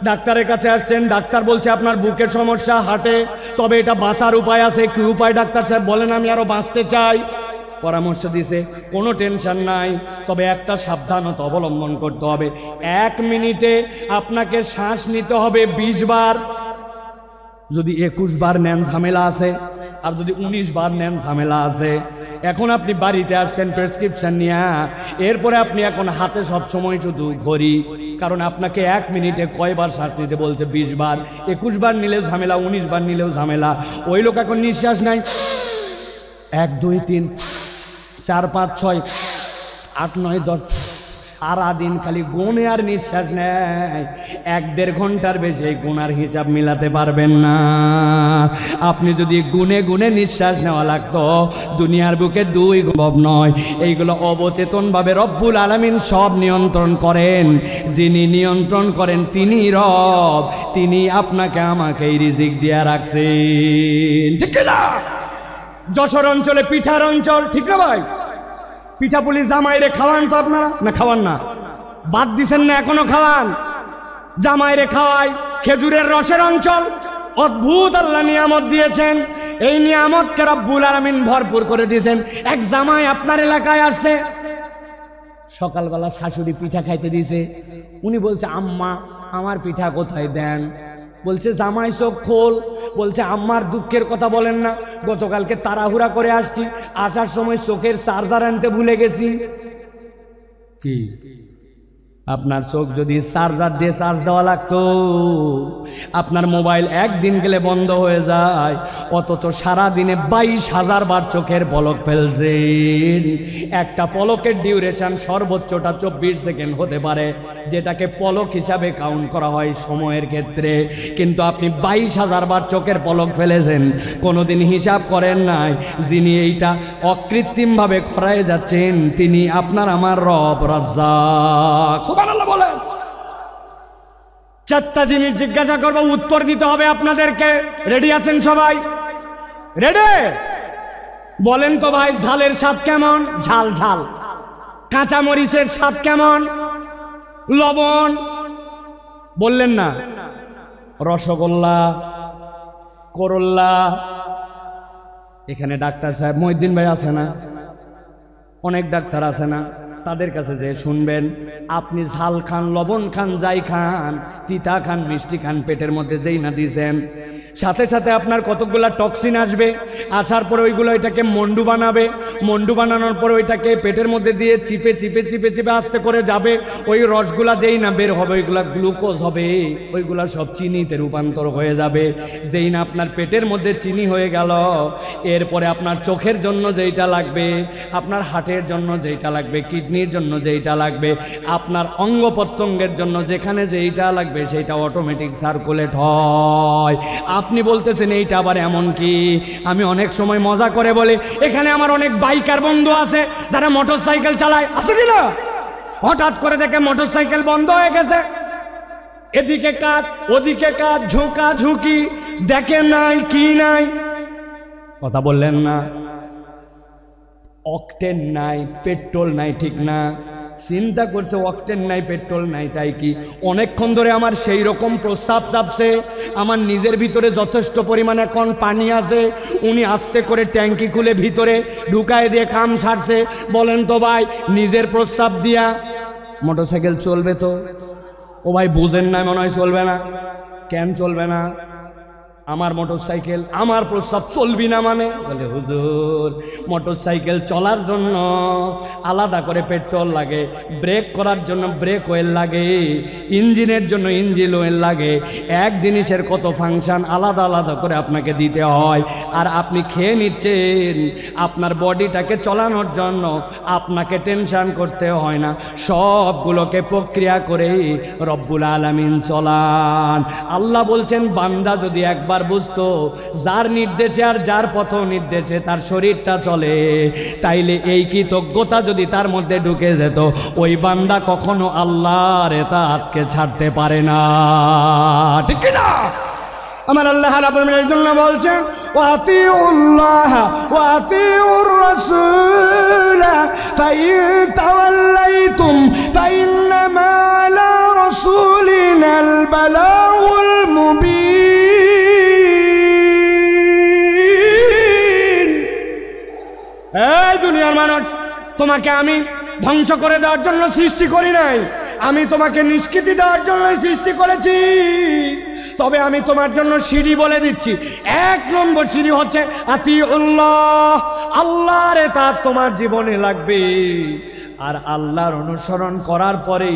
ডাক্তারের কাছে আসছেন, ডাক্তার বলছে আপনার বুকের সমস্যা, হার্টে, তবে এটা বাঁচার উপায় আছে। কি উপায় ডাক্তার সাহেব? বলেন আমি আরো বাঁচতে চাই। পরামর্শ দিছে, কোনো টেনশন নাই, তবে একটা সাবধানতা অবলম্বন করতে হবে। 1 মিনিটে আপনাকে শ্বাস নিতে হবে 20 বার। যদি 21 বার নেন ঝামেলা আছে, আর যদি 19 বার নেন ঝামেলা আছে। এখন আপনি বাড়িতে আসছেন প্রেসক্রিপশন নিয়ে, এরপরে আপনি এখন হাতে সব সময় শুধু ঘড়ি, কারণ আপনাকে 1 মিনিটে কয়বার শ্বাস নিতে বলছে? 20 বার। 21 বার নিলেও ঝামেলা, 19 বার নিলেও ঝামেলা। ওই লোক এখন নিঃশ্বাস নাই, 1 2 3 4 5 6 8 9 10, সারাদিন খালি গুনে আর নিঃশ্বাস নেয়। 1-1.5 ঘন্টার বেশি গুনার হিসাব মিলাতে পারবেন না। আপনি যদি গুনে গুনে নিঃশ্বাস নেওয়া লাগতো, দুনিয়ার বুকে 2 সম্ভব নয়। এইগুলো অবচেতন ভাবে রব্বুল আলামিন সব নিয়ন্ত্রণ করেন। যিনি নিয়ন্ত্রণ করেন তিনি রব, তিনি আপনাকে আমাকে এই রিজিক দিয়া রাখছেন। ঠিক না? যশোর অঞ্চলে পিঠার অঞ্চল, ঠিক না ভাই? পিঠা পুলি জামাইরে খাওয়ান তো আপনারা? না খাওয়ান না? বাদ দিছেন না? এখনো খাওয়ান। জামাইরে খাওয়াই। খেজুরের রসের অঞ্চল, অদ্ভুত আল্লাহ নিয়ামত দিয়েছেন। এই নিয়ামতকে রব্বুল আলামিন ভরপুর করে দিয়েছেন। এক জামাই আপনার এলাকায় আসছে, সকালবেলা শাশুড়ি পিঠা খাইতে দিয়েছে। উনি বলছে আম্মা আমার পিঠা কোথায় দেন? বলছে জামাই চোখ খোল। বলছে আম্মার দুঃখের কথা বলেন না, গতকালকে তাড়াহুড়া করে আসছি, আসার সময় চোখের চার্জার আনতে ভুলে গেছি। কি আপনার চোখ যদি চার্জার দিয়ে চার্জ দেওয়া লাগতো, আপনার মোবাইল একদিন গেলে বন্ধ হয়ে যায়, অথচ সারাদিনে 22,000 বার চোখের পলক ফেলছেন। একটা পলকের ডিউরেশন সর্বোচ্চটা 24 সেকেন্ড হতে পারে, যেটাকে পলক হিসাবে কাউন্ট করা হয় সময়ের ক্ষেত্রে। কিন্তু আপনি 22,000 বার চোখের পলক ফেলেছেন, কোনোদিন হিসাব করেন নাই। যিনি এইটা অকৃত্রিমভাবে খরায় যাচ্ছেন তিনি আপনার আমার রব রাজ্জাক। সুবহানাল্লাহ বলেন। 4টা জিনিস জিজ্ঞাসা করবো, উত্তর দিতে হবে আপনাদেরকে। রেডি আছেন সবাই? রেডি? বলেন তো ভাই, ঝালের স্বাদ কেমন? ঝাল ঝাল। কাঁচা মরিচের স্বাদ কেমন? লবণ। বললেন না? রসগোল্লা, করল্লা। এখানে ডাক্তার সাহেব মহিউদ্দিন ভাই আছে না? অনেক ডাক্তার আছে না? তাদের কাছে যে শুনবেন, আপনি ঝাল খান, লবণ খান, যাই খান, তিতা খান, মিষ্টি খান, পেটের মধ্যে যেই না দিয়েছেন, সাথে সাথে আপনার কতগুলা টক্সিন আসবে। আসার পরে ওইগুলো এটাকে মন্ডু বানাবে। মন্ডু বানানোর পরে ওইটাকে পেটের মধ্যে দিয়ে চিপে চিপে চিপে চিপে আস্তে করে যাবে। ওই রসগুলা যেই না বের হবে, ওইগুলা গ্লুকোজ হবে, ওইগুলা সব চিনিতে রূপান্তর হয়ে যাবে। যেই না আপনার পেটের মধ্যে চিনি হয়ে গেল, এরপরে আপনার চোখের জন্য যেইটা লাগবে, আপনার হার্টের জন্য যেইটা লাগবে, কিডনির জন্য যেইটা লাগবে, আপনার অঙ্গ প্রত্যঙ্গের জন্য যেখানে যেইটা লাগবে সেইটা অটোমেটিক সার্কুলেট হয়। আপনি বলতেছেন এইটা আবার এমন কি? আমি অনেক সময় মজা করে বলি, এখানে আমার অনেক বাইকার বন্ধু আছে যারা মোটর সাইকেল চালায়, আছে কিনা? হঠাৎ করে দেখে মোটর সাইকেল বন্ধ হয়ে গেছে, এদিকে কাজ ওদিকে কাজ, ঝুঁকা ঝুঁকি, দেখে নাই কি নাই। কথা বললেন না? অকটেন নাই, পেট্রোল নাই, ঠিক না? চিন্তা করছে অকটেন নাই, পেট্রোল নাই, তাই কি অনেকক্ষণ ধরে আমার সেই রকম প্রস্রাব চাপছে, আমার নিজের ভিতরে যথেষ্ট পরিমাণে এখন পানি আছে, উনি আস্তে করে ট্যাঙ্কি খুলে ভিতরে ঢুকায় দিয়ে কাম ছাড়ছে। বলেন তো ভাই, নিজের প্রস্রাব দিয়া মোটরসাইকেল চলবে তো? ও ভাই বুঝেন না, মনে হয় চলবে না। কেন চলবে না? আমার মোটরসাইকেল, আমার প্রস্রাব চলবি না মানে? বলে হুজুর, মোটরসাইকেল চলার জন্য আলাদা করে পেট্রোল লাগে, ব্রেক করার জন্য ব্রেক অয়েল লাগে, ইঞ্জিনের জন্য ইঞ্জিন অয়েল লাগে। এক জিনিসের কত ফাংশন আলাদা আলাদা করে আপনাকে দিতে হয়। আর আপনি খেয়ে নিচ্ছেন, আপনার বডিটাকে চলানোর জন্য আপনাকে টেনশন করতে হয় না, সবগুলোকে প্রক্রিয়া করে রব্বুল আলামিন চলান। আল্লাহ বলছেন, বান্দা যদি একবার বুঝতো যার নির্দেশে আর যার পথ নির্দেশে তার শরীরটা চলে, তাইলে এই কৃতজ্ঞতা যদি তার মধ্যে ঢুকে যেত, ওই বান্দা কখনো আল্লাহর ইতাআতকে ছাড়তে পারে না, ঠিক না? আমার আল্লাহ রাব্বুল আলামিন এর জন্য বলছেন, ওয়াতিউল্লাহ ওয়াতিউর রাসূল ফাইন তাওয়াল্লাইতুম ফাইন্নামা আলা রাসূলিনাল বালাগুল মুবিন। এই দুনিয়ার মানুষ, তোমাকে আমি ধ্বংস করে দেওয়ার জন্য সৃষ্টি করি নাই, আমি তোমাকে নিষ্কৃতি দেওয়ার জন্যই সৃষ্টি করেছি। তবে আমি তোমার জন্য সিঁড়ি বলে দিচ্ছি। এক নম্বর সিঁড়ি হচ্ছে আতিউল্লাহ, আল্লাহর ইতাআত তোমার জীবনে লাগবে। আর আল্লাহর অনুসরণ করার পরে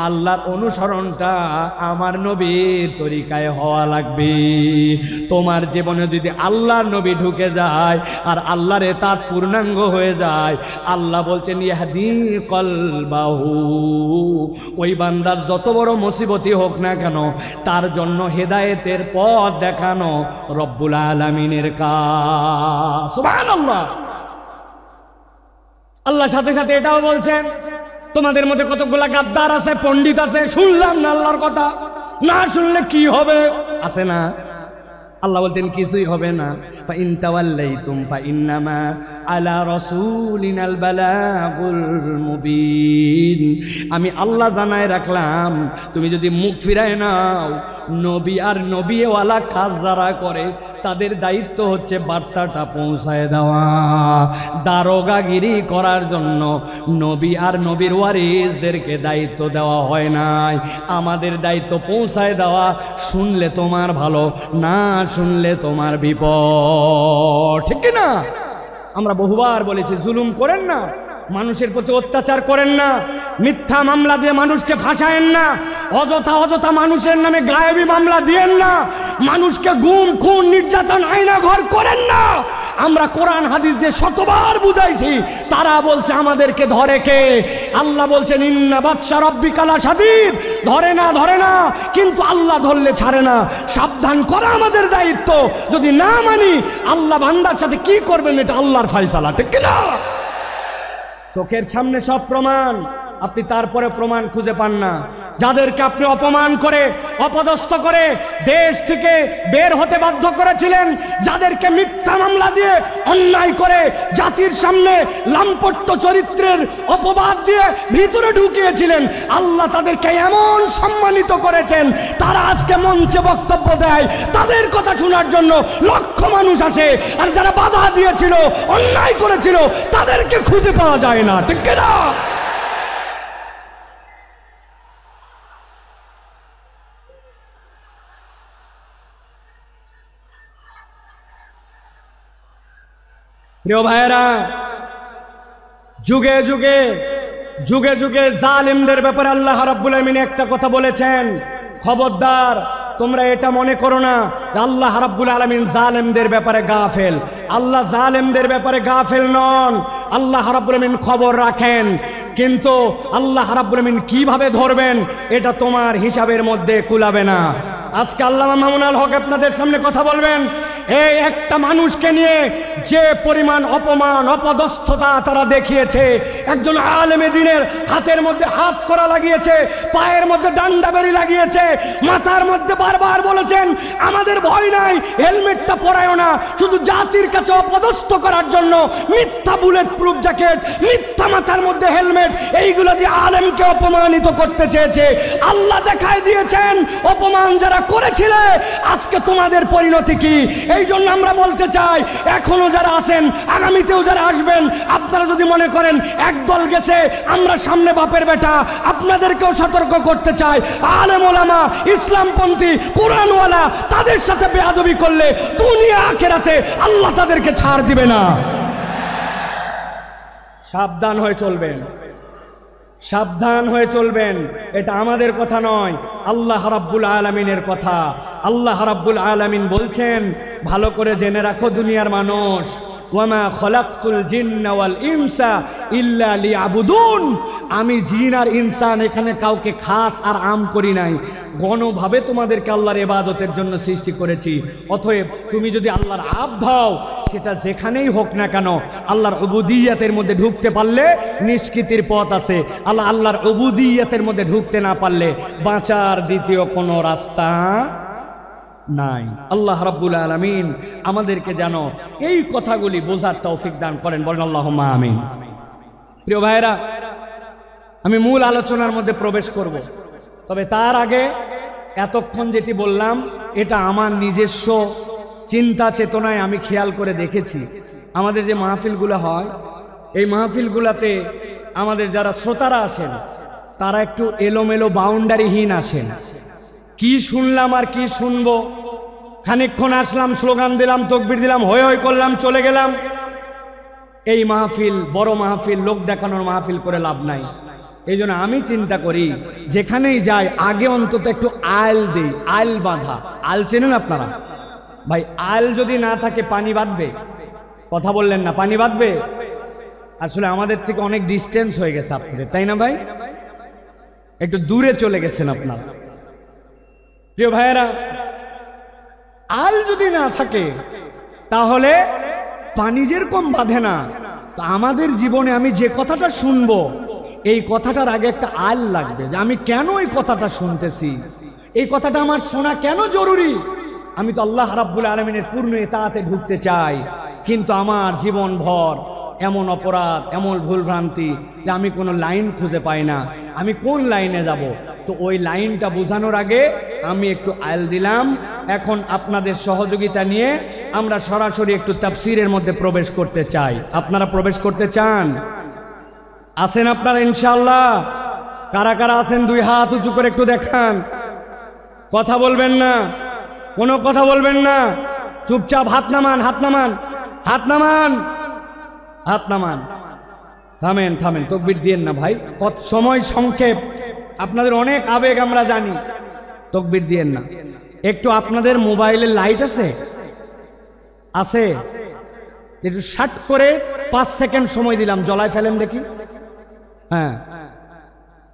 আল্লাহর অনুসরণটা আমার নবীর তরিকায় হওয়া লাগবে। তোমার জীবনে যদি আল্লাহর নবী ঢুকে যায় আর আল্লাহর ইতাআত পূর্ণাঙ্গ হয়ে যায়, আল্লাহ বলছেন ইয়াহদি কলবাহু, ওই বান্দার যত বড় মুসিবতই হোক না কেন, তার জন্য হেদায়েতের পথ দেখানো রব্বুল আলামিনের কাজ। সুবহানাল্লাহ। আল্লাহ সাথে সাথে এটাও বলছেন, তোমাদের মধ্যে কতগুলা গাদ্দার আছে, পণ্ডিত আছে, শুনলাম না আল্লাহর কথা, না শুনলে কি হবে, আছে না? আল্লাহ বলছেন কিছুই হবে না। ফাইন তাওয়াল্লাইতুম ফাইন্নামা আলা রাসূলিনাল বালাগুল মুবিন। আমি আল্লাহ জানায় রাখলাম, তুমি যদি মুখ ফিরায় নাও, নবী আর নবীওয়ালা কাজ যারা করে তাদের দায়িত্ব হচ্ছে বার্তাটা পৌঁছায় দেওয়া। দারোগাগিরি করার জন্য নবী আর নবীর ওয়ারিসদেরকে দায়িত্ব দেওয়া হয় নাই, আমাদের দায়িত্ব পৌঁছায় দেওয়া। শুনলে তোমার ভালো, না শুনলে তোমার বিপদ, ঠিক না? আমরা বহুবার বলেছি, জুলুম করেন না, মানুষের প্রতি অত্যাচার করেন না, মিথ্যা মামলা দিয়ে মানুষকে ফাঁসায়েন না, অযথা অযথা মানুষের নামে গায়েবী মামলা দিয়েন না, মানুষকে গুম খুন নির্যাতন আয়না ঘর করেন না। আমরা কোরআন হাদিস দিয়ে শতবার বুঝাইছি, তারা বলছে আমাদেরকে ধরে কে? আল্লাহ বলছেন ইন্না বাতশা রাব্বিকা লাশাদীদ, ধরে না ধরে না, কিন্তু আল্লাহ ধরলে ছাড়ে না। সাবধান করা আমাদের দায়িত্ব। যদি না মানি, আল্লাহ বান্দার সাথে কি করবেন এটা আল্লাহর ফয়সালা, ঠিক না? চোখের সামনে সব প্রমাণ, আপনি তারপরে প্রমাণ খুঁজে পান না। যাদেরকে আপনি অপমান করে অপদস্থ করে দেশ থেকে বের হতে বাধ্য করেছিলেন, যাদেরকে মিথ্যা মামলা দিয়ে অন্যায় করে জাতির সামনে লাম্পট্য চরিত্রের অপবাদ দিয়ে ভিতরে ঢুকিয়েছিলেন, আল্লাহ তাদেরকে এমন সম্মানিত করেছেন, তারা আজকে মঞ্চে বক্তব্য দেয়, তাদের কথা শোনার জন্য লক্ষ মানুষ আসে। আর যারা বাধা দিয়েছিল, অন্যায় করেছিল, তাদেরকে খুঁজে পাওয়া যায় না, ঠিক না? প্রিয় ভাইয়েরা, যুগে যুগে যুগে যুগে জালিমদের ব্যাপারে আল্লাহ রাব্বুল আলামিন একটা কথা বলেছেন, খবরদার তোমরা এটা মনে করো না আল্লাহ রাব্বুল আলামিন জালেমদের ব্যাপারে গাফেল। আল্লাহ জালেমদের ব্যাপারে গাফেল নন, আল্লাহ রাব্বুল আলামিন খবর রাখেন। কিন্তু আল্লাহ রাব্বুল আলামিন কিভাবে ধরবেন এটা তোমার হিসাবের মধ্যে কুলাবে না। আজকে আল্লামা মামুনুল হক আপনাদের সামনে কথা বলবেন, এই একটা মানুষকে নিয়ে যে পরিমাণ অপমান অপদস্থতা তারা দেখিয়েছে, একজন আলেমে দ্বীনের হাতের মধ্যে হাত করা লাগিয়েছে, পায়ের মধ্যে ডান্ডা বেরি লাগিয়েছে, মাথার মধ্যে বারবার বলেছেন আমাদের ভয় নাই, হেলমেটটা পরায়ও না, শুধু জাতির কাছে অপদস্থ করার জন্য মিথ্যা বুলেট প্রুফ জ্যাকেট, মিথ্যা মাথার মধ্যে হেলমেট, এইগুলো দিয়ে আলেমকে অপমানিত করতে চেয়েছে। আল্লাহ দেখাই দিয়েছেন অপমান যারা করেছিলে আজকে তোমাদের পরিণতি কি। এই জন্য আমরা বলতে চাই এখনো যারা আছেন, আগামীতেও যারা আসবেন, আপনারা যদি মনে করেন একদল গেছে আমরা সামনে বাপের বেটা, আপনাদেরকেও সতর্ক করতে চাই, আলেম ওলামা ইসলামপন্থী কোরআনওয়ালা তাদের সাথে বেয়াদবি করলে দুনিয়া আখিরাতে আল্লাহ তাদেরকে ছাড় দিবে না। সাবধান হয়ে চলবেন, সাবধান হয়ে চলবেন। এটা আমাদের কথা নয়, আল্লাহ রাব্বুল আলামিনের কথা। আল্লাহ রাব্বুল আলামিন বলছেন, ভালো করে জেনে রাখো দুনিয়ার মানুষ, ওয়ামা খলাকতুল জিন্না ওয়াল ইনসা ইল্লা লিয়াবুদুন, আমি জিন আর ইনসান এখানে কাউকে খাস আর আম করি নাই, গণভাবে তোমাদেরকে আল্লাহর ইবাদতের জন্য সৃষ্টি করেছি। অতএব তুমি যদি আল্লাহর আব্দ হও, সেটা যেখানেই হোক না কেন, আল্লাহর উবুদিয়তের মধ্যে ঢুকতে পারলে নিষ্কৃতির পথ আছে। আল্লাহর উবুদিয়তের মধ্যে ঢুকতে না পারলে বাঁচার দ্বিতীয় কোনো রাস্তা নাই। আল্লাহ রাব্বুল আলামিন আমাদেরকে যেন এই কথাগুলি বোঝার তৌফিক দান করেন, বলেন আল্লাহুম্মা আমিন। প্রিয় ভাইরা, আমি মূল আলোচনার মধ্যে প্রবেশ করব, তবে তার আগে এতক্ষণ যেটি বললাম এটা আমার নিজস্ব চিন্তা চেতনায় আমি খেয়াল করে দেখেছি। আমাদের যে মাহফিলগুলো হয়, এই মাহফিলগুলোতে আমাদের যারা শ্রোতারা আসেন তারা একটু এলোমেলো বাউন্ডারিহীন আসেন। কি শুনলাম আর কি শুনবো, খানিকক্ষণ আসলাম, স্লোগান দিলাম, তাকবীর দিলাম, হই হই করলাম, চলে গেলাম। এই মাহফিল বড় মাহফিল, লোক দেখানোর মাহফিল করে লাভ নাই। এই জন্য আমি চিন্তা করি যেখানেই যাই আগে অন্তত একটু আইল দেই, আইল বাঁধা। আইল চেনেন আপনারা? ভাই আইল যদি না থাকে পানি বাঁধবে? কথা বললেন না, পানি বাঁধবে? আসলে আমাদের থেকে অনেক ডিস্টেন্স হয়ে গেছে আপনাদের, তাই না ভাই? একটু দূরে চলে গেছেন আপনারা। প্রিয় ভাইয়েরা, আল যদি না থাকে তাহলে পানি যেরকম বাঁধে না, তো আমাদের জীবনে আমি যে কথাটা শুনবো এই কথাটার আগে একটা আল লাগবে, যে আমি কেন এই কথাটা শুনতেছি, এই কথাটা আমার শোনা কেন জরুরি। আমি তো আল্লাহ রাব্বুল আলামিনের পূর্ণ ইতাআতে ঢুকতে চাই, কিন্তু আমার জীবন ভর এমন অপরাধ, এমন ভুলভ্রান্তি যে আমি কোনো লাইন খুঁজে পাই না, আমি কোন লাইনে যাব। তো ওই লাইনটা বোঝানোর আগে আমি একটু আইল দিলাম। এখন আপনাদের সহযোগিতা নিয়ে আমরা সরাসরি একটু তাফসীরের মধ্যে প্রবেশ করতে চাই। আপনারা প্রবেশ করতে চান? আছেন আপনারা ইনশাআল্লাহ? কারা কারা আছেন দুই হাত উঁচু করে একটু দেখান। কথা বলবেন না, কোনো কথা বলবেন না, চুপচাপ হাত নামান, হাত নামান, হাত নামান, হাত নামান। থামেন থামেন, তাকবীর দিয়েন না ভাই, কত সময় সংক্ষেপ, আপনাদের অনেক আবেগ আমরা জানি, তাকবীর দিয়েন না। একটু আপনাদের মোবাইলের লাইট আছে? আছে? একটু শাট করে 5 সেকেন্ড সময় দিলাম, জ্বলায় ফেলেন দেখি। হ্যাঁ,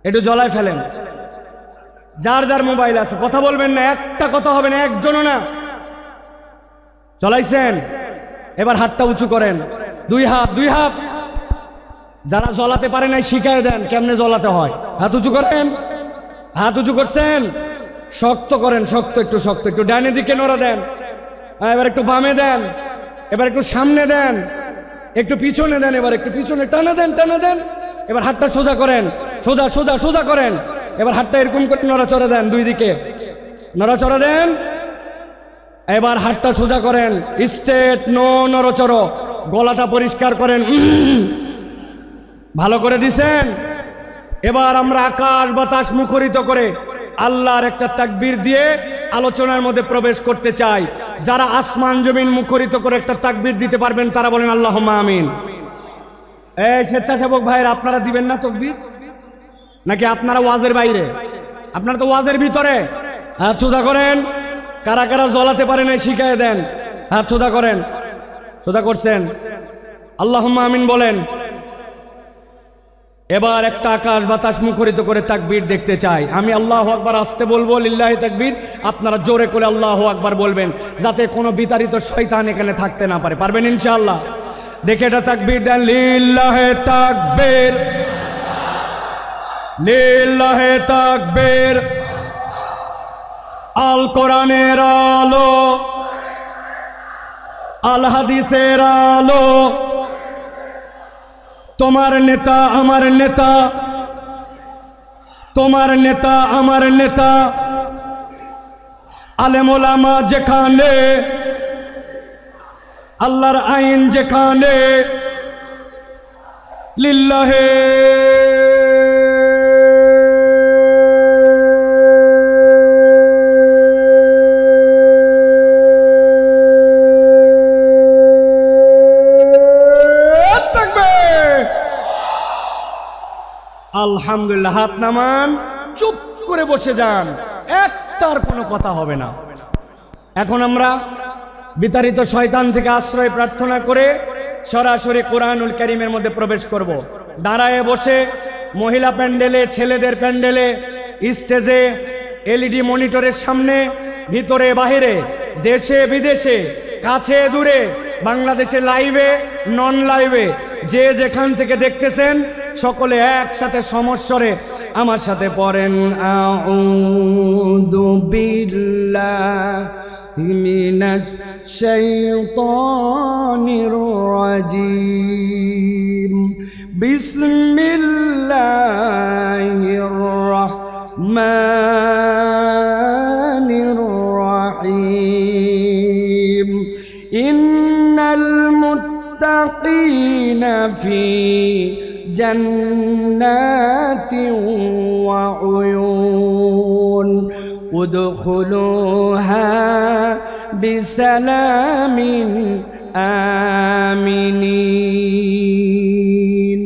একটু জ্বলায় ফেলেন। যার যার মোবাইল আছে কথা বলবেন না, একটা কথা হবে না, একজনও না। জ্বলাইছেন? এবার হাতটা উঁচু করেন, দুই হাত, দুই হাত। যারা জ্বলাতে পারে নাই শিখায় দেন কেমনে জ্বলাতে হয়। হাত উঁচু করেন, হাত উঁচু করছেন, শক্ত করেন, শক্ত, একটু শক্ত, একটু ডাইনের দিকে নড়া দেন, এবার একটু বামে দেন, এবার একটু সামনে দেন, একটু পিছনে দেন, এবার একটু পিছনে টানা দেন, টানা দেন। এবার হাতটা সোজা করেন, সোজা সোজা সোজা করেন। এবার হাতটা এরকম করে নড়াচড়া দেন, দুই দিকে নড়াচড়া দেন। এবার হাতটা সোজা করেন, স্ট্রেট, নো নড়াচড়া। গলাটা পরিষ্কার করেন, ভালো করে দিছেন। এবার আমরা আকাশ বাতাস মুখরিত করে আল্লাহর একটা তাকবীর দিয়ে আলোচনার মধ্যে প্রবেশ করতে চাই। যারা আসমান জমিন মুখরিত করে একটা তাকবীর দিতে পারবেন তারা বলেন আল্লাহুম্মা আমিন। এই স্বেচ্ছাসেবক ভাইরা, আপনারা দিবেন না তাকবীর? নাকি আপনারা ওয়াজের বাইরে? আপনারা তো ওয়াজের ভিতরে। হাত সোজা করেন। কারা কারা জ্বলাতে পারে না শিখায় দেন, হাত সোজা করেন। সোজা করছেন? আল্লাহুম্মা আমিন বলেন। এবার একটা আকাশ বাতাস মুখরিত করে তাকবীর দেখতে চাই। আমি আল্লাহু আকবার আসতে বলবো, লিল্লাহি তাকবীর, আপনারা জোরে করে আল্লাহু আকবার বলবেন, যাতে কোনো বিতাড়িত শয়তান এখানে থাকতে না পারে। পারবেন ইনশাআল্লাহ? দেখে এটা তাকবীর দেন, লিল্লাহি তাকবীর, লিল্লাহি তাকবীর। আল কোরআনের আলো, আল হাদিসের আলো, তোমার নেতা আমার নেতা, তোমার নেতা আমার নেতা, আলেম ওলামা যেখানে, আল্লাহর আইন যেখানে, লিল্লাহে আলহামদুলিল্লাহ। হাত নামান, চুপ করে বসে যান, একটার কোনো কথা হবে না। এখন আমরা বিতাড়িত শয়তান থেকে আশ্রয় প্রার্থনা করে সরাসরি কোরআনুল কারীমের মধ্যে প্রবেশ করব। দাঁড়ায় বসে মহিলা প্যান্ডেলে, ছেলেদের প্যান্ডেলে, স্টেজে, এলইডি মনিটরের সামনে, ভিতরে বাহিরে, দেশে বিদেশে, কাছে দূরে, বাংলাদেশে লাইভে, নন লাইভে, যে যেখান থেকে দেখতেছেন সকলে একসাথে সমস্বরে আমার সাথে পড়েন, আউযু বিল্লাহি মিনাশ শাইতানির রাজীম, বিসমিল্লাহির রাহমানির রাহিম, ইন্নাল মুত্তাকিনা ফি জান্নাতিন ওয়া উয়ুন, উদখুলুহা বিসালামিন আমিনিন।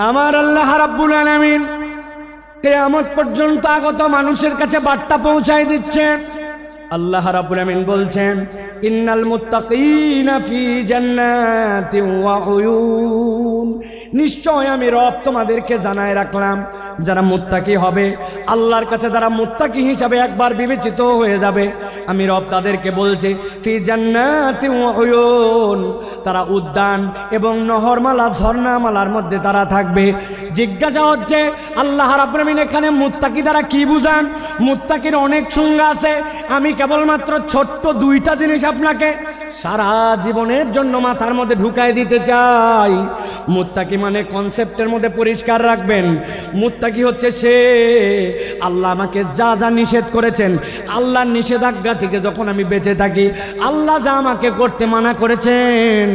আমার আল্লাহ রাব্বুল আলামিন কিয়ামত পর্যন্ত আগত মানুষের কাছে বার্তা পৌঁছায় দিচ্ছেন। আল্লাহ রাব্বুল আমিন বলছেন, ইন্নাল মুত্তাকিনা ফি জান্নাতিন ওয়া উয়ুন, নিশ্চয় আমি রব তোমাদেরকে জানায় রাখলাম, যারা মুত্তাকি হবে, আল্লাহর কাছে যারা মুত্তাকি হিসাবে একবার বিবেচিত হয়ে যাবে, আমি রব তাদেরকে বলছি, ফি জান্নাতিন ওয়া উয়ুন, তারা উদ্যান এবং নহরমালা, ঝর্ণামালার মধ্যে তারা থাকবে। জিজ্ঞাসা হচ্ছে আল্লাহ রাব্বুল আমিন এখানে মুত্তাকি দ্বারা কি বুঝান? মুত্তাকির অনেক সংজ্ঞা আছে, আমি কেবলমাত্র ছোট্ট দুইটা জিনিস আপনাকে সারা জীবনের জন্য মাথার মধ্যে ঢুকাই দিতে চাই। মুত্তাকি মানে কনসেপ্টের মধ্যে পরিষ্কার রাখবেন, মুত্তাকি হচ্ছে সে, আল্লাহ আমাকে যা যা নিষেধ করেছেন, আল্লাহর নিষেধাজ্ঞা থেকে যখন আমি বেঁচে থাকি, আল্লাহ যা আমাকে করতে মানা করেছেন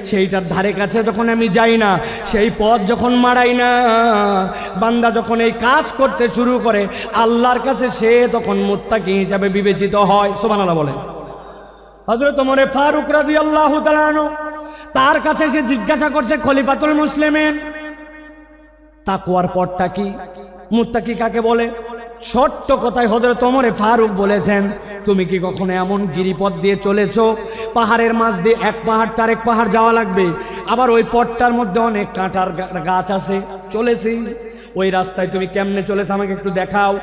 সেইটার ধারে কাছে যখন আমি যাই না, সেই পথ যখন মারাই না, বান্দা যখন এই কাজ করতে শুরু করে, আল্লাহর কাছে সে তখন মুত্তাকি হিসাবে বিবেচিত হয়। সুবহানাল্লাহ বলে। হযরত ওমর ফারুক রাদিয়াল্লাহু তাআলা আনহু, তার কাছে সে জিজ্ঞাসা করছে খলিফাতুল মুসলিমিন, তাকওয়ার পথটা কি, মুত্তাকি কাকে বলে? ছোট্ট কথায় হযরত ওমর ফারুক বলেছেন, তুমি কি কখনো এমন গিরিপথ দিয়ে চলেছো, পাহাড়ের মাঝ দিয়ে এক পাহাড় তার এক পাহাড় যাওয়া লাগবে, আবার ওই পথটার মধ্যে অনেক কাঁটার গাছ আছে, চলেছি, ওই রাস্তায় তুমি কেমনে চলেছো আমাকে একটু দেখাও।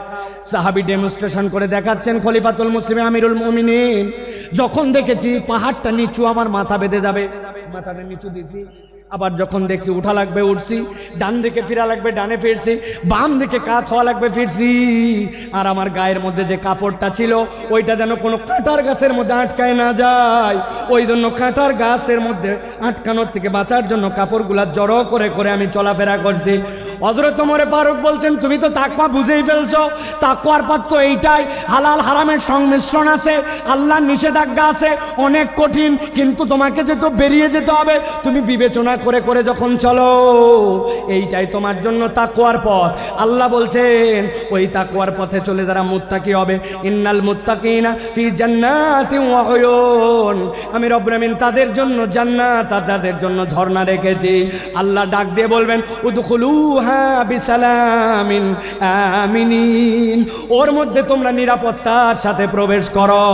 সাহাবী ডেমনস্ট্রেশন করে দেখাচ্ছেন খলিফাতুল মুসলিমিন আমিরুল মুমিনিন। যখন দেখেছি পাহাড়টা নিচু, আমার মাথা বেঁধে যাবে, মাথাটা নিচু দিছি, আবার যখন দেখছি উঠা লাগবে উঠছি, ডান দিকে ফিরা লাগবে ডানে ফিরছি, বাম দিকে কাত হওয়া লাগবে ফিরছি, আর আমার গায়ের মধ্যে যে কাপড়টা ছিল ওইটা যেন কোনো কাঁটার গাছের মধ্যে আটকায় না যায়, ওই জন্য কাঁটার গাছের মধ্যে আটকানোর থেকে বাঁচার জন্য কাপড়গুলা জড়ো করে করে আমি চলাফেরা করছি। হযরত ওমর ফারুক বলছেন, তুমি তো তাকওয়া বুঝেই ফেলছো, তাকওয়ার পথ তো এইটাই, হালাল হারামের সংমিশ্রণ আছে, আল্লাহর নিষেধাজ্ঞা আছে, অনেক কঠিন, কিন্তু তোমাকে যে তো বেরিয়ে যেতে হবে, তুমি বিবেচনা করে করে যখন চলো, এইটাই তোমার জন্য তাকওয়ার পথ। আল্লাহ বলছেন ওই তাকওয়ার পথে চলে যারা মুত্তাকি হবে, ইন্নাল মুত্তাকিনা ফি জান্নাতিন ওয়া উয়ুন, আমি রব্বুল আমিন তাদের জন্য জান্নাত আর তাদের জন্য ঝর্ণা রেখেছি। আল্লাহ ডাক দিয়ে বলবেন, উদখুলুহা বিসালামিন আমিনিন, ওর মধ্যে তোমরা নিরাপত্তার সাথে প্রবেশ করো।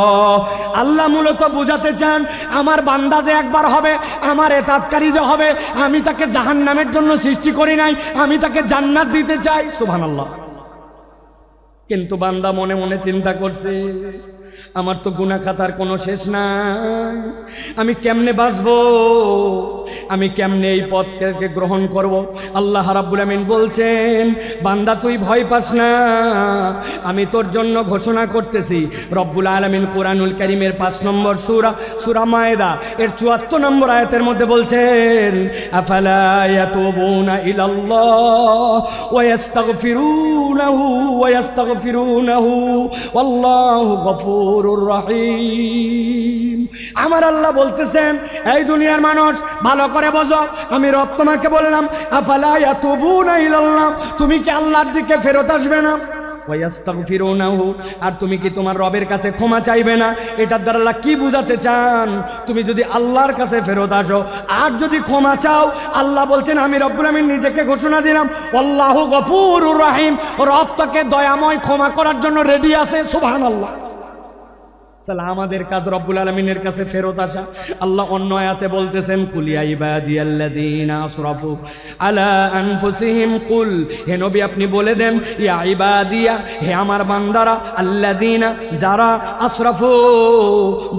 আল্লাহ মূলত বুঝাতে চান, আমার বান্দা যে একবার হবে, আমার এতাতকারী যে হবে, আমি তাকে জাহান্নামের জন্য সৃষ্টি করি নাই, আমি তাকে জান্নাত দিতে চাই। সুবহানাল্লাহ। কিন্তু বান্দা মনে মনে চিন্তা করছে, আমার তো গুনাহ খাতার কোনো শেষ নাই, আমি কেমনে বাঁচবো, আমি কেমনে এই পথকে গ্রহণ করব। আল্লাহ রাব্বুল আমিন বলছেন, বান্দা তুই ভয় পাস না, আমি তোর জন্য ঘোষণা করতেছি। রব্বুল আলামিন কোরআনুল কারীমের 5 নম্বর সূরা মায়েদা এর 74 নম্বর আয়াতের মধ্যে বলছেন, আফালা ইয়াতুবুনা ইলাল্লাহ ওয়া ইয়াস্তাগফিরুনাহু ওয়াল্লাহু গফুরুর রহিম। আমার আল্লাহ বলতেছেন, এই দুনিয়ার মানুষ ভালো করে বোঝো, আমি রব তোমাকে বললাম, আফালা ইয়াতুবুনা ইলাল্লাহ, তুমি কি আল্লাহর দিকে ফেরত আসবে না? ওয়াস্তাগফিরুনাহু, আর তুমি কি তোমার রবের কাছে ক্ষমা চাইবে না? এটার দ্বারা আল্লাহ কি বুঝাতে চান? তুমি যদি আল্লাহর কাছে ফেরত আসো আর যদি ক্ষমা চাও, আল্লাহ বলছেন, আমি রব্বুল আমিন নিজেকে ঘোষণা দিলাম, আল্লাহু গফুরুর রহিম, রব তাকে দয়াময় ক্ষমা করার জন্য রেডি আছে। সুবহানাল্লাহ। তাহলে আমাদের কাজ রব্বুল আলামিনের কাছে ফেরত আসা। আল্লাহ অন্য আয়াতে বলতেছেন, কুল ইয়া ইবাদিয়াল্লাযীনা আসরাফু আলা আনফুসিহিম, কুল, হে নবী আপনি বলে দেন, ইয়া ইবাদিয়া, হে আমার বান্দারা, আল্লাযীনা, যারা, আসরাফু,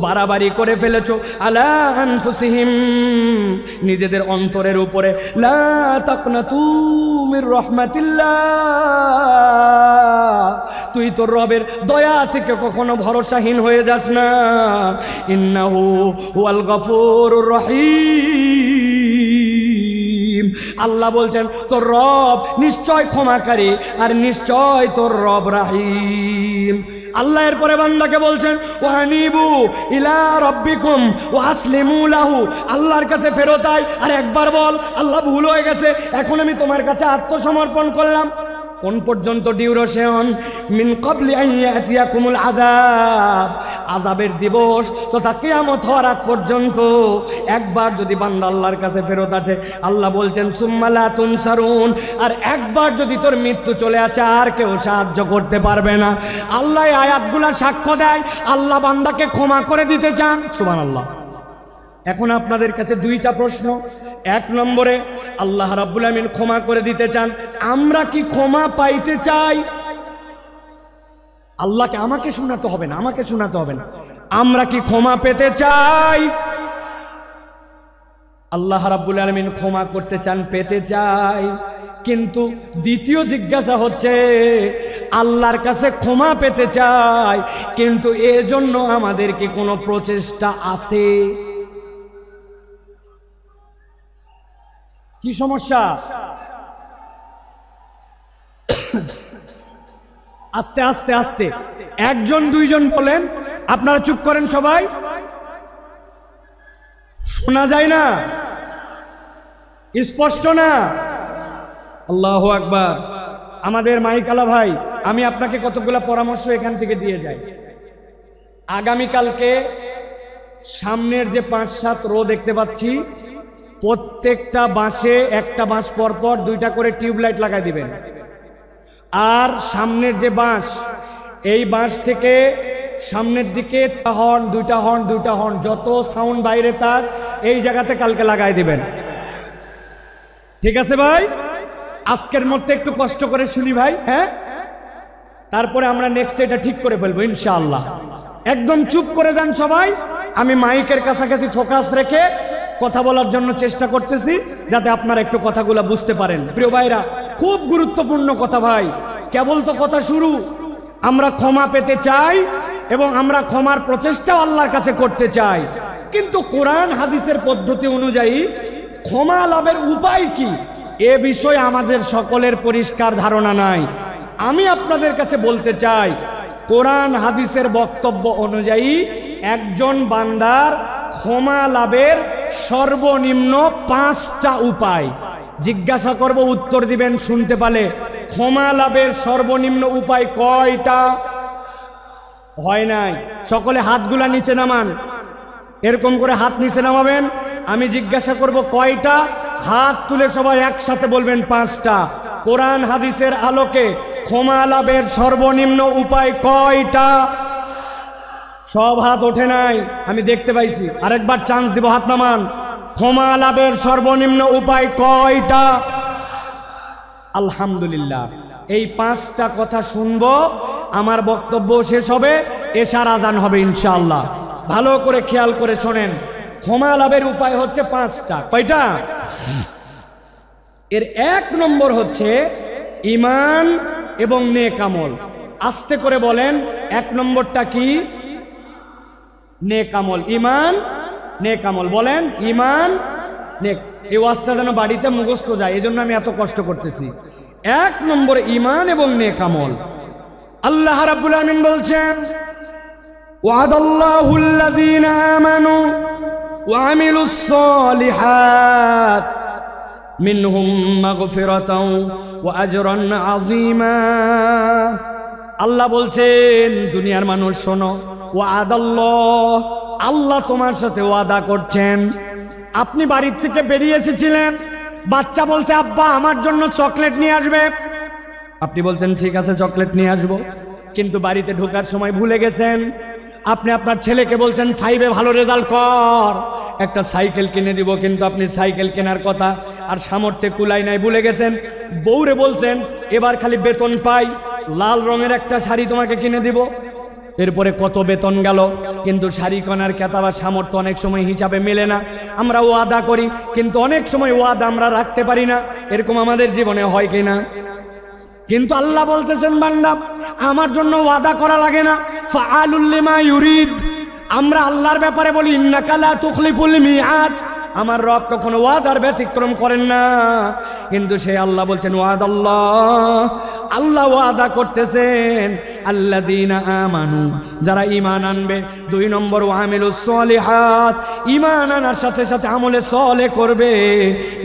বাড়াবাড়ি করে ফেলেছো, আলা আনফুসিহিম, নিজেদের অন্তরের উপরে, লা তাকনাতু মির রাহমাতিল্লাহ, তুই তোর রবের দয়া থেকে কখনো ভরসাহীন হয়ে যাস না। ইন্নাহু হুয়াল গফুরুর রহিম, আল্লাহ বলছেন তোর রব নিশ্চয় ক্ষমাকারী আর নিশ্চয় তোর রব রহিম। আল্লাহ এরপরে বান্দাকে বলছেন, ওয়ানিবু ইলা রাব্বিকুম ওয়াসলিমু লাহু, আল্লাহর কাছে ফেরত আয় আর একবার বল, আল্লাহ ভুল হয়ে গেছে, এখন আমি তোমার কাছে আত্মসমর্পণ করলাম। কোন পর্যন্ত ডিউরেশন? মিন ক্বাবলি আন ইয়াতিয়াকুমুল আযাব, আযাবের দিবস তথা কিয়ামত হওয়ার আগ পর্যন্ত একবার যদি বান্দা আল্লাহর কাছে ফেরত আসে, আল্লাহ বলছেন সুম্মা লা তুনসারুন, আর একবার যদি তোর মৃত্যু চলে আসে আর কেউ সাহায্য করতে পারবে না। আল্লাহ এই আয়াতগুলো সাক্ষ্য দেয়, আল্লাহ বান্দাকে ক্ষমা করে দিতে চান। সুবহানাল্লাহ। এখন আপনাদের কাছে দুইটা প্রশ্ন। এক নম্বরে, আল্লাহ রাব্বুল আমিন ক্ষমা করে দিতে চান, আমরা কি ক্ষমা পাইতে চাই? আল্লাহকে আমাকে শোনাতে হবে না, আমাকে শোনাতে হবে না, আমরা কি ক্ষমা পেতে চাই? আল্লাহ রাব্বুল আমিন ক্ষমা করতে চান, পেতে চাই। কিন্তু দ্বিতীয় জিজ্ঞাসা হচ্ছে, আল্লাহর কাছে ক্ষমা পেতে চাই, কিন্তু এজন্য আমাদের কি কোনো প্রচেষ্টা আছে? কি সমস্যা? আস্তে আস্তে আস্তে, একজন দুইজন বলেন, আপনারা চুপ করেন সবাই, শোনা যায় না, স্পষ্ট না? আল্লাহু আকবার। আমাদের মাইকালা ভাই, আমি আপনাকে কতগুলো পরামর্শ এখান থেকে দিয়ে যাই। আগামীকালকে সামনের যে 5-7 রো দেখতে পাচ্ছি, প্রত্যেকটা বাঁশে একটা বাঁশ পরপর 2টা করে টিউবলাইট লাগাই দিবেন। আর সামনের যে বাঁশ, এই বাঁশ থেকে সামনের দিকে হর্ন, 2টা হর্ন, 2টা হর্ন, যত সাউন্ড বাইরে তার এই জায়গাতে কালকে লাগাই দিবেন। ঠিক আছে ভাই? আজকের মধ্যে একটু কষ্ট করে শুনি ভাই, হ্যাঁ? তারপরে আমরা নেক্সট এটা ঠিক করে ফেলবো ইনশাআল্লাহ। একদম চুপ করে দেন সবাই, আমি মাইকের কাছাকাছি ফোকাস রেখে কথা বলার জন্য চেষ্টা করতেছি, যাতে আপনারা একটু কথাগুলো বুঝতে পারেন। প্রিয় ভাইরা, খুব গুরুত্বপূর্ণ কথা ভাই, কেবল তো কথা শুরু। আমরা ক্ষমা পেতে চাই এবং আমরা ক্ষমার প্রচেষ্টাও আল্লাহর কাছে করতে চাই, কিন্তু কোরআন হাদিসের পদ্ধতি অনুযায়ী ক্ষমা লাভের উপায় কি, এ বিষয়ে আমাদের সকলের পরিষ্কার ধারণা নাই। আমি আপনাদের কাছে বলতে চাই, কোরআন হাদিসের বক্তব্য অনুযায়ী একজন বান্দার ক্ষমা লাভের সর্বনিম্ন 5টা উপায়। জিজ্ঞাসা করব, উত্তর দিবেন শুনতে পালে। ক্ষমা লাভের সর্বনিম্ন উপায় কয়টা? হয় নাই? সকলে হাতগুলা নিচে নামান, এরকম করে হাত নিচে নামাবেন। আমি জিজ্ঞাসা করব কয়টা, হাত তুলে সবাই একসাথে বলবেন 5টা। কোরআন হাদিসের আলোকে ক্ষমা লাভের সর্বনিম্ন উপায় কয়টা? সব হাত ওঠে নাই, আমি দেখতে পাইছি। আরেকবার চান্স দিব, হাত নামান। ক্ষমা লাভের সর্বনিম্ন উপায় কয়টা? আলহামদুলিল্লাহ, এই 5টা কথা শুনবো, আমার বক্তব্য শেষ হবে, এশার আজান হবে ইনশাআল্লাহ। ভালো করে খেয়াল করে শোনেন। ক্ষমা লাভের উপায় হচ্ছে 5টা। কয়টা? এর 1 নম্বর হচ্ছে ঈমান এবং নেক আমল। আস্তে করে বলেন, 1 নম্বরটা কি? নেক আমল। ঈমান, নেক আমল। বলেন, ঈমান, নেক। এই ওয়াজটা যেন বাড়িতে মুখস্থ যায়, এজন্য আমি এত কষ্ট করতেছি। 1 নম্বর ঈমান এবং নেক আমল। আল্লাহ রাব্বুল আমিন বলছেন, ওয়াদাল্লাহুল্লাযীনা আমানু ওয়া আমিলুস সালিহাত মিনহুম মাগফিরাতাও ওয়া আজরান আযীমা। আল্লাহ বলছেন, দুনিয়ার মানুষ শোনো, ওয়াদাল্লাহ, আল্লাহ তোমার সাথে ওয়াদা করছেন। আপনি বাড়ির থেকে বেরিয়ে এসেছিলেন, বাচ্চা বলছে আব্বা আমার জন্য চকলেট নিয়ে আসবে। আপনি বলছেন ঠিক আছে চকলেট নিয়ে আসবো, কিন্তু বাড়িতে ঢোকার সময় ভুলে গেছেন। আপনি আপনার ছেলেকে বলছেন 5-এ ভালো রেজাল্ট কর, একটা সাইকেল কিনে দিব, কিন্তু আপনি সাইকেল কেনার কথা আর সামর্থ্যে কুলাই নাই, ভুলে গেছেন। বউরে বলছেন এবার খালি বেতন পাই লাল রঙের একটা শাড়ি তোমাকে কিনে দিব। এরপরে কত বেতন গেল, কিন্তু শাড়ি কেনার ক্রেতা বা সামর্থ্য অনেক সময় হিসাবে মেলে না। আমরা ওয়াদা করি, কিন্তু অনেক সময় ওয়াদা আমরা রাখতে পারি না। এরকম আমাদের জীবনে হয় কিনা? কিন্তু আল্লাহ বলতেছেন, বান্দা আমার জন্য ওয়াদা করা লাগে না, ফাআলুল লিমা ইউরিদ। আমরা আল্লাহর ব্যাপারে বলি ইন্নাকা লা তুখলিফুল মিআদ। আমার রব কখনো ওয়াদার ব্যতিক্রম করেন না, কিন্তু সে আল্লাহ বলছেন ওয়াদাল্লাহ, আল্লাহ ওয়াদা করতেছেন আল্লাযীনা আমানু, যারা ঈমান আনবে। 2 নম্বর ওয়া আমিলুস সালিহাত, ঈমান আনার সাথে সাথে আমলে সালেহ করবে।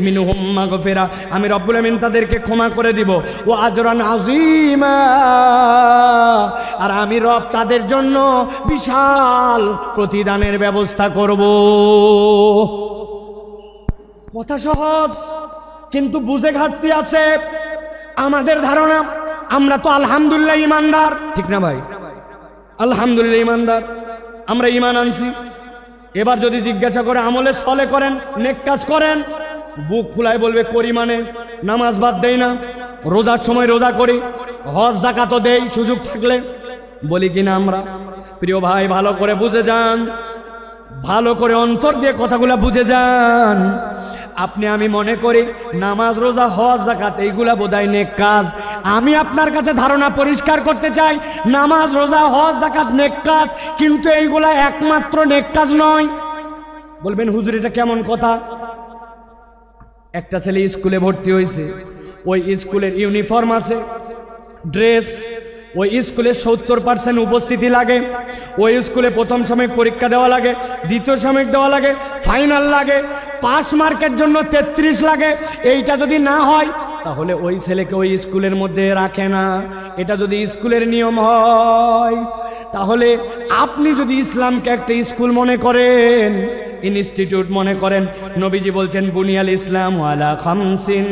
মিনহুম মাগফিরা, আমি রব্বুল আমিন তাদেরকে ক্ষমা করে দিব। ওয়া আজরান আযীমা, আর আমি রব তাদের জন্য বিশাল প্রতিদানের ব্যবস্থা করব। কথা সহজ, কিন্তু বুঝে ঘাটতি আছে আমাদের ধারণা। আমরা তো আলহামদুলিল্লাহ ইমানদার, ঠিক না ভাই? আলহামদুলিল্লাহ ইমানদার, আমরা ইমান আনছি। এবার যদি জিজ্ঞাসা করে আমলে সালেহ করেন, নেক কাজ করেন, বুক ফুলায় বলবে করি, মানে নামাজ বাদ দেই না, রোজার সময় রোজা করি, হজ যাকাতও দেই সুযোগ থাকলে, বলি কিনা আমরা? প্রিয় ভাই, ভালো করে বুঝে যান, ভালো করে অন্তর দিয়ে কথাগুলা বুঝে যান। আপনি আমি মনে করি নামাজ রোজা হজ যাকাত এইগুলা বোধহয় নেক কাজ। আমি আপনার কাছে ধারণা পরিষ্কার করতে চাই, নামাজ রোজা হজ যাকাত নেক কাজ, কিন্তু এইগুলা একমাত্র নেক কাজ নয়। বলবেন হুজুর এটা কেমন কথা? একটা ছেলে স্কুলে ভর্তি হয়েছে, ওই স্কুলের ইউনিফর্ম আছে, ড্রেস, ওই স্কুলে 70% উপস্থিতি লাগে, ওই স্কুলে প্রথম সাময়িক পরীক্ষা দেওয়া লাগে, দ্বিতীয় সাময়িক দেওয়া লাগে, ফাইনাল লাগে, পাস মার্কের জন্য 33 লাগে। এইটা যদি না হয় তাহলে ওই ছেলেকে ওই স্কুলের মধ্যে রাখে না। এটা যদি স্কুলের নিয়ম হয়, তাহলে আপনি যদি ইসলামকে একটা স্কুল মনে করেন, ইনস্টিটিউট মনে করেন, নবীজি বলছেন বুনিয়াল ইসলাম আলা খামসিন,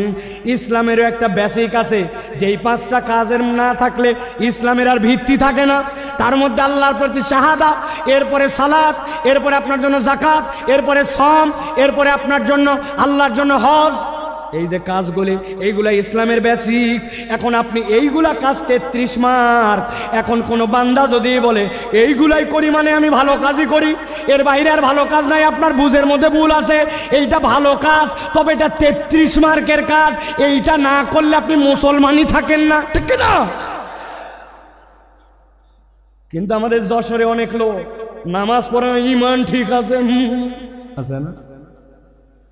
ইসলামেরও একটা বেসিক আছে, যেই 5টা কাজের না থাকলে ইসলামের আর ভিত্তি থাকে না। তার মধ্যে আল্লাহর প্রতি শাহাদা, এরপরে সালাত, এরপরে আপনার জন্য যাকাত, এরপরে সম, এরপরে আপনার জন্য আল্লাহর জন্য হজ। এই যে কাজগুলি, এইগুলা ইসলামের বেসিক। এখন আপনি এইগুলা কাজ 33 মার্ক। এখন কোনো বান্দা যদি বলে এইগুলাই করি মানে আমি ভালো কাজই করি, এর বাইরে আর ভালো কাজ নাই, আপনার বুঝের মধ্যে ভুল আছে। এইটা ভালো কাজ, তবে এটা 33 মার্কের কাজ। এইটা না করলে আপনি মুসলমানই থাকেন না, ঠিক না? কিন্তু আমাদের যশোরে অনেক লোক নামাজ পড়ে ঈমান ঠিক আছে, আছে না?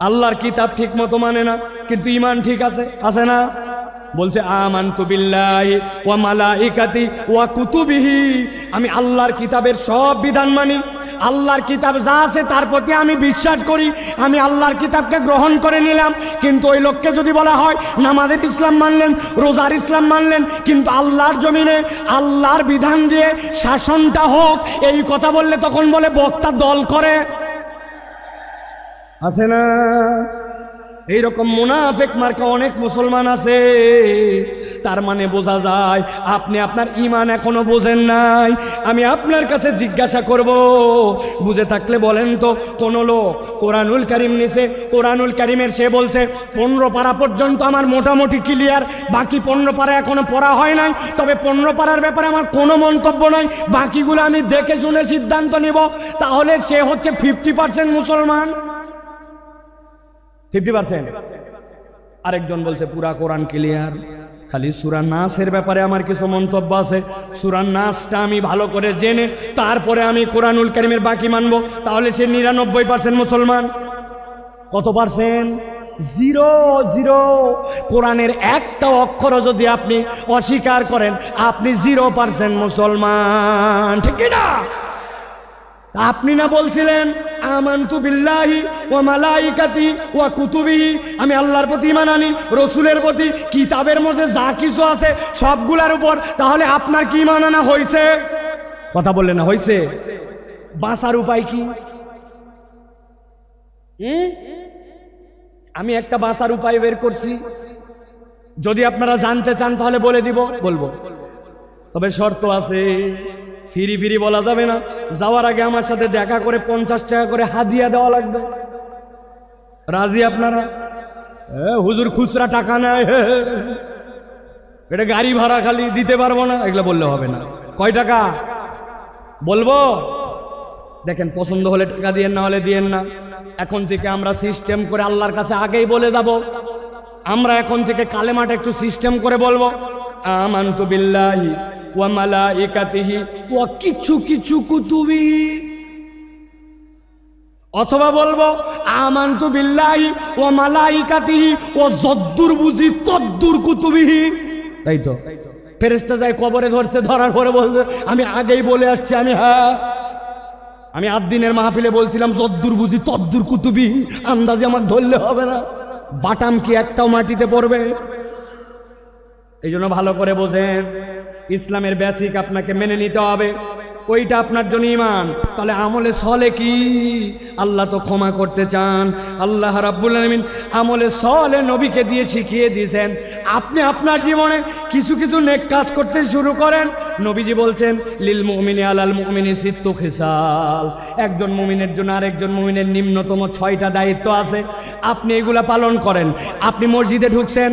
আল্লাহর কিতাব ঠিক মতো মানে না, কিন্তু ঈমান ঠিক আছে, আছে না? বলছে আমানতু বিল্লাহি ওয়া মালাইকাতি ওয়া কুতুবিহি, আমি আল্লাহর কিতাবের সব বিধান মানি, আল্লাহর কিতাব যা আছে তার প্রতি আমি বিশ্বাস করি, আমি আল্লাহর কিতাবকে গ্রহণ করে নিলাম। কিন্তু ওই লোককে যদি বলা হয় নামাজের ইসলাম মানলেন, রোজার ইসলাম মানলেন, কিন্তু আল্লাহর জমিনে আল্লাহর বিধান দিয়ে শাসনটা হোক, এই কথা বললে তখন বলে বক্তা দল করে, আছে না? এইরকম মুনাফিক মার্কা অনেক মুসলমান আছে। তার মানে বোঝা যায় আপনি আপনার ঈমান এখনো বোঝেন নাই। আমি আপনার কাছে জিজ্ঞাসা করব, বুঝে থাকলে বলেন তো, কোন লোক কোরআনুল কারীম নিছে, কোরআনুল কারীমের সে বলছে 15 পারা পর্যন্ত আমার মোটামুটি ক্লিয়ার, বাকি 15 পারা এখনো পড়া হয় নাই, তবে 15 পারার ব্যাপারে আমার কোনো মন্তব্য নাই, বাকিগুলো আমি দেখে শুনে সিদ্ধান্ত নিব, তাহলে সে হচ্ছে 50% মুসলমান। 50%। আরেকজন বলছে পুরা কোরআন ক্লিয়ার, খালি সূরা নাসের ব্যাপারে আমার কিছু মন্তব্য আছে, সূরা নাসটা আমি ভালো করে জেনে তারপরে আমি কোরআনুল কারীমের বাকি মানব, তাহলে সে 99% মুসলমান। কত পার্সেন্ট? 0 কোরআনের একটা অক্ষরও যদি আপনি অস্বীকার করেন, আপনি 0% মুসলমান, ঠিক না? আপনি না বলছিলেন আমানতু বিল্লাহি ওয়া মালাইকাতি ওয়া কুতুবিহি, আমি আল্লাহর প্রতি ঈমান আনি, রসুলের প্রতি, কিতাবের মধ্যে যা কিছু আছে সবগুলোর উপর, তাহলে আপনার কি ঈমান আনা হয়েছে? কথা বললেন না, হয়েছে? বাঁচার উপায় কি? আমি একটা বাঁচার উপায় বের করছি, যদি আপনারা জানতে চান তাহলে বলবো, তবে শর্ত আছে। ফিরি বলা যাবে না, যাওয়ার আগে আমার সাথে দেখা করে 50 টাকা করে হাদিয়া দেওয়া লাগবে। রাজি আপনারা? হুজুর খুচরা টাকা নেয়, এটা গাড়ি ভাড়া খালি দিতে পারবো না, এগুলো বললে হবে না। কয় টাকা বলবো? দেখেন, পছন্দ হলে টাকা দিয়েন, না হলে দিয়েন না। এখন থেকে আমরা সিস্টেম করে আল্লাহর কাছে আগেই বলে যাব, আমরা এখন থেকে কালেমাটা একটু সিস্টেম করে বলবো, আমানতু বিল্লাহি ওয়া মালাইকাতিহি ওয়া কিছু কুতুবিহি, অথবা বলবো আমানতু বিল্লাহি ওয়া মালাইকাতিহি ওয়া যদ্দুর বুঝি তদ্দুর কুতুবিহি। তাই তো ফেরেশতা যায় কবরে ধরছে, ধরার পরে বলছে আমি আগেই বলে আসছি, আমি 8 দিনের মাহফিলে বলছিলাম যদ্দুর বুঝি তদ্দুর কুতুবিহি, আন্দাজে আমাকে ধরলে হবে না, বাটাম কি একটাও মাটিতে পড়বে? এই জন্য ভালো করে বোঝেন, ইসলামের বেসিক আপনাকে মেনে নিতে হবে, ওইটা আপনার জন্য ঈমান। তাহলে আমলে সলে কি? আল্লাহ তো ক্ষমা করতে চান, আল্লাহ রাব্বুল আলামিন আমলে সলে নবীকে দিয়ে শিখিয়ে দিয়েছেন। আপনি আপনার জীবনে কিছু নেক কাজ করতে শুরু করেন। নবীজি বলছেন লিল মুমিনি আলাল মুমিনি সিত্তু খিসাল, একজন মুমিনের জন্য আরেকজন মুমিনের নিম্নতম 6টা দায়িত্ব আছে, আপনি এগুলা পালন করেন। আপনি মসজিদে ঢুকছেন,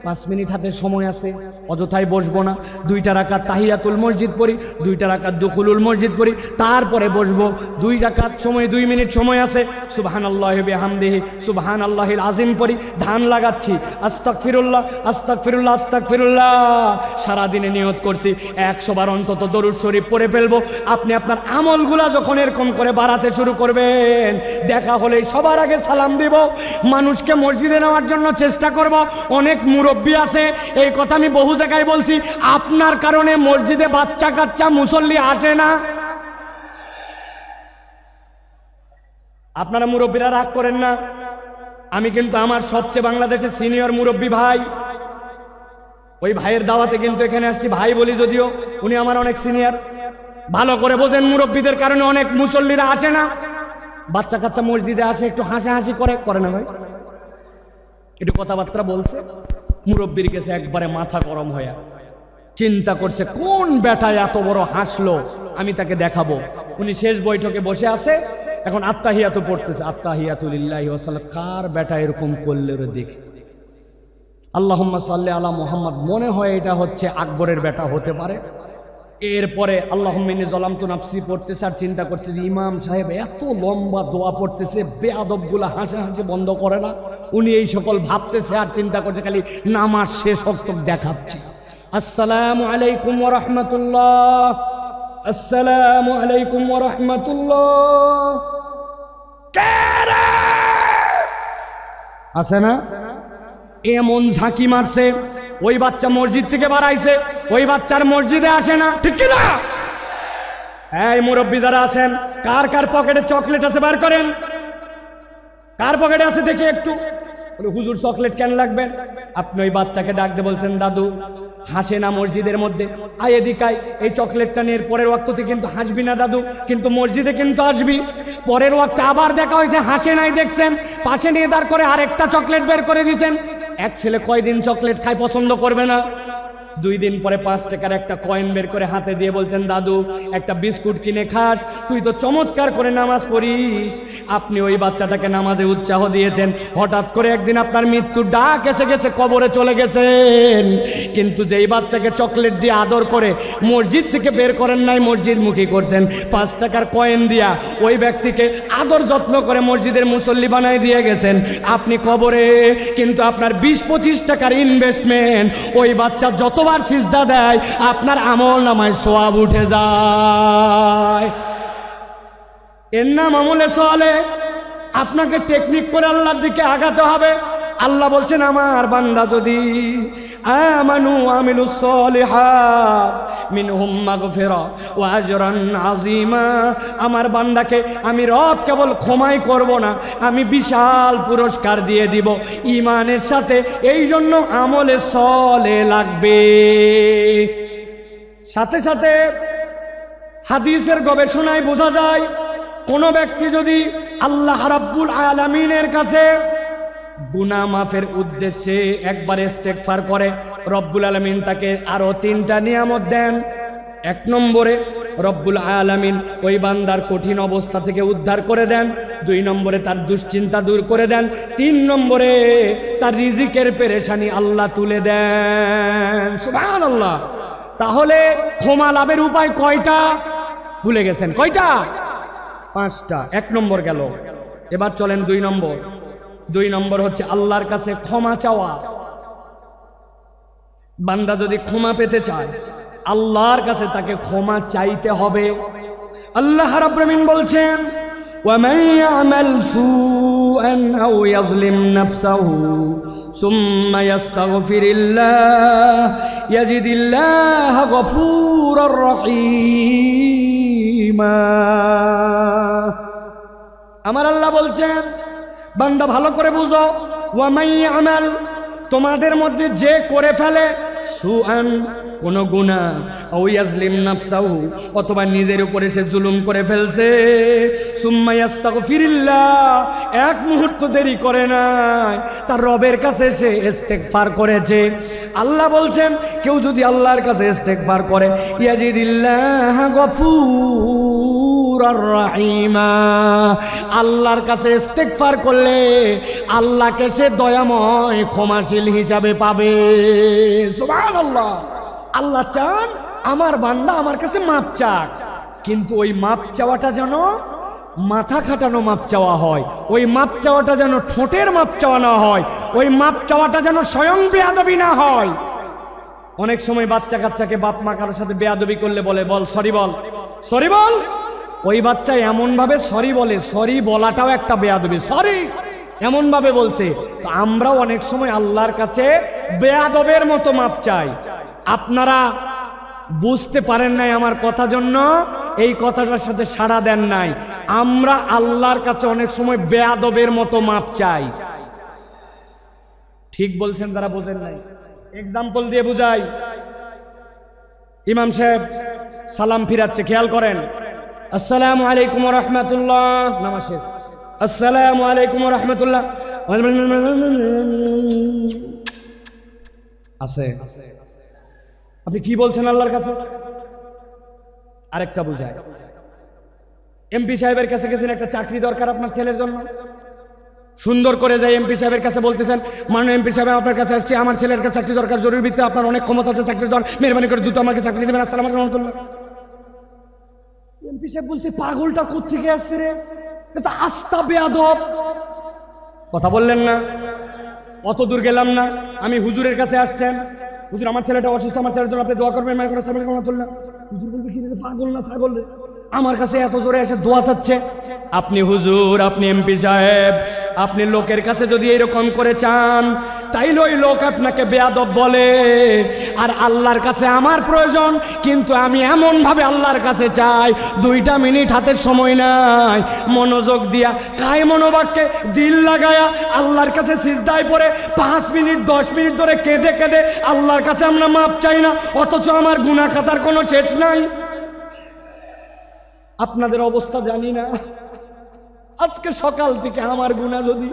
5 মিনিট হাতে সময় আছে, অযথায় বসবো না, 2টা রাকাত তাহিয়াতুল মসজিদ পড়ি, 2টা রাকাত দুখুলুল মসজিদ পড়ি, তারপরে বসবো। 2 রাকাত সময়, 2 মিনিট সময় আছে, সুবহানাল্লাহি বিহামদিহি সুবহানাল্লাহিল আযীম পড়ি, ধান লাগাচ্ছি, আস্তাগফিরুল্লাহ আস্তাগফিরুল্লাহ আস্তাগফিরুল্লাহ। সারাদিনে নিয়ত করছি 100 বার অন্তত দরুদ শরীফ পড়ে ফেলবো। আপনি আপনার আমলগুলা যখন এরকম করে বাড়াতে শুরু করবেন, দেখা হলে সবার আগে সালাম দিব, মানুষকে মসজিদে নেওয়ার জন্য চেষ্টা করব। অনেক মুরব্বী আছে, এই কথা আমি বহু জায়গায় বলছি, আপনার কারণে মসজিদে বাচ্চা কাচ্চা মুসল্লি আসে না। আপনারা মুরব্বীরা রাগ করেন না, আমি কিন্তু আমার সবচেয়ে বাংলাদেশের সিনিয়র মুরব্বী ভাই, ওই ভাইয়ের দাওয়াতে কিন্তু এখানে আসছি, ভাই বলি যদিও উনি আমার অনেক সিনিয়র। ভালো করে বোঝেন, মুরব্বীদের কারণে অনেক মুসল্লিরা আসে না। বাচ্চা কাচ্চা মসজিদে আসে, একটু হাসাহাসি করে না ভাই, একটু কথাবার্তা বলছে, মুরব্বীর কাছে একবারে মাথা গরম হয়ে চিন্তা করছে কোন বেটায় এত বড় হাসলো, আমি তাকে দেখাবো। উনি শেষ বৈঠকে বসে আছে, এখন আত্তাহিয়াতু পড়তেছে, আত্তাহিয়াতু লিল্লাহি ওয়া সাল্লাম, কার বেটা এরকম করলে রে দেখি, আল্লাহুম্মা সাল্লি আলা মুহাম্মদ, মনে হয় এটা হচ্ছে আকবরের বেটা হতে পারে। এরপরে আল্লাহুম্মা ইন্নী যালামতু নাফসি পড়তেছে, আর চিন্তা করছে যে ইমাম সাহেব এত লম্বা দোয়া পড়তেছে, বেয়াদবগুলা হাসাহাসি বন্ধ করে না। উনি এই সকল ভাবতেছে আর চিন্তা করছে, খালি নামাজ শেষ হক্ত দেখাচ্ছে। আসসালামু আলাইকুম ওয়া রাহমাতুল্লাহ, আসসালামু আলাইকুম ওয়া রাহমাতুল্লাহ, আছে না? এমন ঝাঁকি মারছে, ওই বাচ্চা মসজিদ থেকে বাড়াইছে, ওই বাচ্চার মসজিদে আসে না, ঠিক কিনা? এই মুরব্বী যারা আছেন, কার কার পকেটে চকলেট আছে বার করেন, কার পকেটে আছে দেখি একটু। হুজুর চকলেট কেন লাগবে? আপনি ওই বাচ্চাকে ডাক দিয়ে বলছেন দাদু হাসে না মসজিদের মধ্যে, আয় এদিকায় এই চকলেটটা নিয়ে পরের ওয়াক্ততে কিন্তু হাসবি না দাদু, কিন্তু মসজিদে কিন্তু আসবি। পরের ওয়াক্তে আবার দেখা হয়েছে, হাসে নাই, দেখছেন পাশে নিয়ে দাঁড় করে আরেকটা চকলেট বের করে দিয়েছেন। এক ছেলে কয়দিন চকলেট খায় পছন্দ করবে না? 2 দিন পরে 5 টাকার একটা কয়েন বের করে হাতে দিয়ে বলছেন, দাদু একটা বিস্কুট কিনে খাস, তুই তো চমৎকার করে নামাজ পড়িস। আপনি ওই বাচ্চাটাকে নামাজে উৎসাহ দিয়েছেন, হঠাৎ করে একদিন আপনার মৃত্যুর ডাক এসে গেছে, কবরে চলে গেছেন। কিন্তু যেই বাচ্চাকে চকলেট দিয়ে আদর করে মসজিদ থেকে বের করেন নাই, মসজিদমুখী করছেন, 5 টাকার কয়েন দিয়া ওই ব্যক্তিকে আদর যত্ন করে মসজিদের মুসল্লি বানায় দিয়ে গেছেন আপনি কবরে। কিন্তু আপনার 20-25 টাকার ইনভেস্টমেন্ট, ওই বাচ্চা যতবার সিজদা দেয় আপনার আমল নামায় সওয়াব উঠে যায়। এর নাম আমলে সালেহ। আপনাকে টেকনিক করে আল্লাহর দিকে আগাতে হবে। আল্লাহ বলছেন, আমার বান্দা যদি আমানু আমিলুস সলিহাত মিনহুম মাগফিরা ওয়া আজরান আযীমা, আমার বান্দাকে আমি রব কেবল ক্ষমাই করব না, আমি বিশাল পুরস্কার দিয়ে দিব ঈমানের সাথে। এই জন্য আমলে সালেহ লাগবে। সাথে সাথে হাদিসের গবেষণায় বোঝা যায়, কোন ব্যক্তি যদি আল্লাহ রাব্বুল আলামিনের কাছে গুনাহ মাফের উদ্দেশ্যে একবার ইস্তেগফার করে, রব্বুল আলামিন তাকে আরো 3টা নিয়ামত দেন। 1 নম্বরে রব্বুল আলামিন ওই বান্দার কঠিন অবস্থা থেকে উদ্ধার করে দেন। 2 নম্বরে তার দুশ্চিন্তা দূর করে দেন। 3 নম্বরে তার রিজিকের পেরেশানি আল্লাহ তুলে দেন। সুবহানাল্লাহ। তাহলে ক্ষমা লাভের উপায় কয়টা? ভুলে গেছেন কয়টা? 5টা। 1 নম্বর গেল, এবার চলেন 2 নম্বর। 2 নম্বর হচ্ছে আল্লাহর কাছে ক্ষমা চাওয়া। বান্দা যদি ক্ষমা পেতে চায়, আল্লাহর কাছে তাকে ক্ষমা চাইতে হবে। আল্লাহ রাব্বুল আলামিন বলছেন, وَمَن يَعْمَلْ سُوءًا أَوْ يَظْلِمْ نَفْسَهُ ثُمَّ يَسْتَغْفِرِ اللَّهَ يَجِدِ اللَّهَ غَفُورًا رَحِيمًا। আমার আল্লাহ বলছেন, বান্দা ভালো করে বুঝো, ওয়ামাই আমাল, তোমাদের মধ্যে যে করে ফেলে সুআন, কোন গুনাহ, আও ইয়াজলিম নাফসাহু, অথবা নিজের উপরে সে জুলুম করে ফেলছে, সুম্মা ইস্তাগফিরিল্লাহ, 1 মুহূর্ত দেরি করে নাই, তার রবের কাছে সে ইস্তেগফার করেছে। আল্লাহ বলছেন, কেউ যদি আল্লাহর কাছে ইস্তেগফার করে, ইয়াজিদিল্লাহ গফুরার রাহিমা, আল্লাহর কাছে ইস্তেগফার করলে আল্লাহকে সে দয়াময় ক্ষমাশীল হিসাবে পাবে। সুবহানাল্লাহ। আল্লাহ চান আমার বান্দা আমার কাছে মাপ চাক, কিন্তু ওই মাপ চাওয়াটা যেন মাথা খাটানো মাপ চাওয়া হয়, ওই মাপ চাওয়াটা যেন ঠোঁটের মাপ চাওয়া না হয়, ওই মাপ চাওয়াটা যেন স্বয়ং বেয়াদবি না হয়। অনেক সময় বাচ্চা কাচ্চাকে বাপ মা কারোর সাথে বেয়াদবি করলে বলে, বল সরি, বল সরি, বল। ওই বাচ্চা এমন ভাবে সরি বলে, সরি বলাটাও একটা বেয়াদবি, সরি এমন ভাবে বলছে। তো আমরাও অনেক সময় আল্লাহর কাছে বেয়াদবের মতো মাপ চাই। আপনারা বুঝতে পারেন নাই আমার কথা, জন্য এই কথাটার সাথে সাড়া দেন নাই। আমরা আল্লাহর কাছে অনেক সময় বেয়াদবের মতো মাপ চাই। ঠিক বলছেন যারা বোঝেন নাই। এক্সাম্পল দিয়ে বুঝাই। ইমাম সাহেব সালাম ফিরাচ্ছে, খেয়াল করেন, আসসালামু আলাইকুম ওয়া রাহমাতুল্লাহ, নামাজে আসসালামু আলাইকুম ওয়া রাহমাতুল্লাহ আছে। আপনি কি বলছেন আল্লাহর কাছে? আরেকটা বুঝায়, এমপি সাহেবের কাছে গেছেন, একটা চাকরি দরকার আপনার ছেলের জন্য, সুন্দর করে যাই এমপি সাহেবের কাছে বলতেছেন, মাননীয় এমপি সাহেব আপনার কাছে আসছি, আমার ছেলের কাছে চাকরি দরকার, জরুরি ভিত্তিতে, আপনার অনেক ক্ষমতা আছে, চাকরি দরকার, মেহরবানি করে দ্রুত আমাকে চাকরি দেবেন, আসসালামু আলাইকুম ওয়া রাহমাতুল্লাহ। এমপি সাহেব বলছে, পাগলটা কোত্থেকে আসছে রে, এটা আস্তা বেয়াদব। কথা বললেন না, অত দূর গেলাম না, আমি হুজুরের কাছে আসছেন, হুজুর আমার ছেলেটা অসুস্থ, আমার ছেলের জন্য আপনি দোয়া করবেন, হুজুর বলবে কি রে, পাগল না ছাগল রে, আমার কাছে এত জোরে এসে দোয়া চাচ্ছে। আপনি হুজুর, আপনি এমপি সাহেব, আপনি লোকের কাছে যদি এরকম করে চান, তাইলে ওই লোক আপনাকে বেয়াদব বলে। আর আল্লাহর কাছে আমার প্রয়োজন, কিন্তু আমি এমনভাবে আল্লাহর কাছে চাই 2টা মিনিট হাতের সময় নাই, মনোযোগ দিয়া কায় মনোবাক্যে দিল লাগায়া আল্লাহর কাছে সিজদায় পড়ে 5 মিনিট 10 মিনিট ধরে কেঁদে কেঁদে আল্লাহর কাছে আমরা মাপ চাই না, অথচ আমার গুনাহ খাতার কোনো শেষ নাই। আপনাদের অবস্থা জানি না। আজকে সকাল থেকে আমার গুনাহ যদি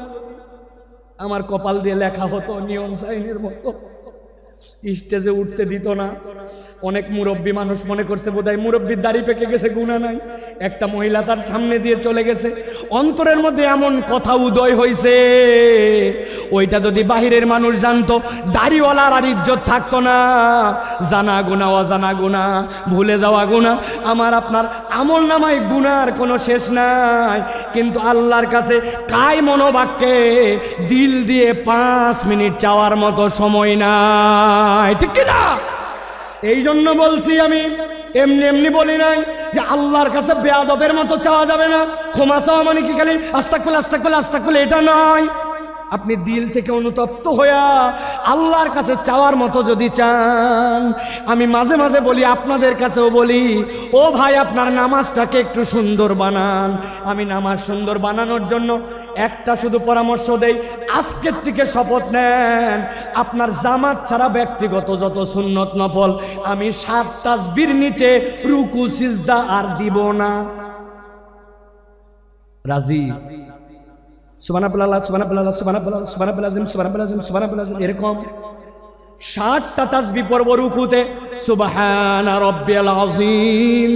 আমার কপাল দিয়ে লেখা হতো নিয়ন সাইনের মতো, স্টেজে উঠতে দিত না। অনেক মুরব্বী মানুষ মনে করছে বোধহয় মুরব্বীর দাড়ি পেকে গেছে, গুনাহ নাই। একটা মহিলা তার সামনে দিয়ে চলে গেছে, অন্তরের মধ্যে এমন কথা উদয় হয়েছে, ওইটা যদি বাহিরের মানুষ জানতো দাড়িওয়ালার আর ইজ্জত থাকতো না। জানা গুনাহ অজানা গুনাহ ভুলে যাওয়া গুনাহ, আমার আপনার আমল নামায় গুনার কোনো শেষ নাই। কিন্তু আল্লাহর কাছে কায় মনোবাক্যে দিল দিয়ে 5 মিনিট চাওয়ার মতো সময় নাই, ঠিক কিনা? এই জন্য বলছি, আমি এমনি এমনি বলি নাই যে আল্লাহর কাছে বেয়াদবের মতো চাওয়া যাবে না। ক্ষমা চাওয়া মানে কি খালি আস্তাগফিরুল্লাহ আস্তাগফিরুল্লাহ আস্তাগফিরুল্লাহ, এটা নয়। আপনি দিল থেকে অনুতপ্ত হইয়া আল্লাহর কাছে চাওয়ার মতো যদি চান, আমি মাঝে মাঝে বলি, আপনাদের কাছেও বলি, ও ভাই আপনার নামাজটাকে একটু সুন্দর বানান। আমি নামাজ সুন্দর বানানোর জন্য একটা শুধু পরামর্শ দেই, আজকের থেকে শপথ নেন আপনার জামাত ছাড়া ব্যক্তিগত যত সুন্নত নফল আমি 7 তাসবির নিচে রুকু সিজদা আর দিব না। রাজি? সুবহানাল্লাহ সুবহানাল্লাহ সুবহানাল্লাহ সুবহানাল্লাহ সুবহানাল্লাহ সুবহানাল্লাহ, এরকম 60টা তাসবিহ পড়ব রুকুতে। সুবহানা রাব্বিয়াল আযীম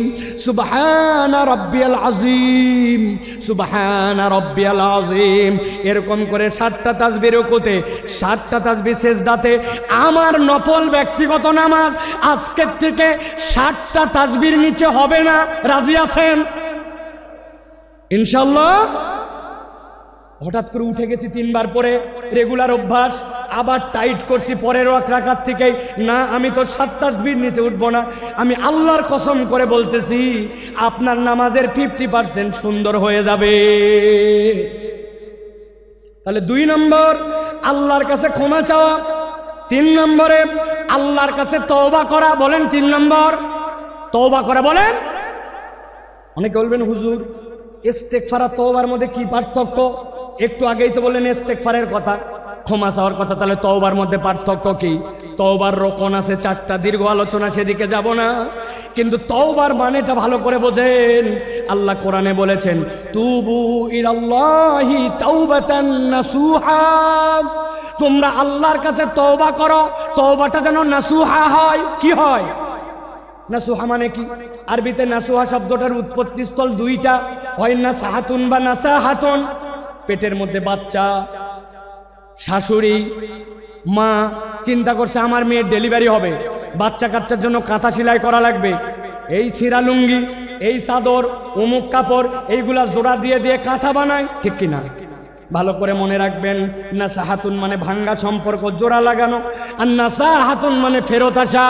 সুবহানা রাব্বিয়াল আযীম সুবহানা রাব্বিয়াল আযীম, এরকম করে 60টা তাসবিহ রুকুতে, 60টা তাসবিহ সিজদাতে। আমার নফল ব্যক্তিগত নামাজ আজকের থেকে 60টা তাসবিহর নিচে হবে না। রাজি আছেন ইনশাআল্লাহ? হঠাৎ করে উঠে গেছি 3 বার পরে, রেগুলার অভ্যাস, আবার টাইট করছি পরের রাকাত থেকেই, না আমি তো 7 তাসবিহর নিচে উঠবো না। আমি আল্লাহর কসম করে বলতেছি আপনার নামাজের 50% সুন্দর হয়ে যাবে। তাহলে 2 নম্বর আল্লাহর কাছে ক্ষমা চাওয়া, 3 নম্বরে আল্লাহর কাছে তওবা করা। বলেন 3 নম্বর তওবা করা। বলেন। অনেকে বলবেন হুজুর ইস্তেগফার আর তওবার মধ্যে কি পার্থক্য? একটু আগেই তো বললেন ইস্তেগফারের কথা, ক্ষমা চাওয়ার কথা, তাহলে তওবার মধ্যে পার্থক্য কি? তওবার রকন আছে 4টা, দীর্ঘ আলোচনা সেদিকে যাব না, কিন্তু তওবার মানেটা ভালো করে বোঝেন। আল্লাহ কোরআনে বলেছেন তুবু ইলাল্লাহি তাওবাতান নাসুহা, তোমরা আল্লাহর কাছে তওবা করো, তওবাটা যেন নাসুহা হয়। কি হয় নাসুহা মানে কি? আরবিতে নাসুহা শব্দটার উৎপত্তি স্থল 2টা, হয় নাসাহাতুন বা নাসাহাতুন। পেটের মধ্যে বাচ্চা, শাশুড়ি মা চিন্তা করছে আমার মেয়ের ডেলিভারি হবে, বাচ্চা কাচ্চার জন্য কাঁথা সেলাই করা লাগবে, এই ছিঁড়া লুঙ্গি, এই চাদর, অমুক কাপড়, এইগুলা জোড়া দিয়ে দিয়ে কাঁথা বানায়, ঠিক কিনা? ভালো করে মনে রাখবেন, নাসাহাতুন মানে ভাঙ্গা সম্পর্ক জোড়া লাগানো, আর নাসাহাতুন মানে ফেরত আসা।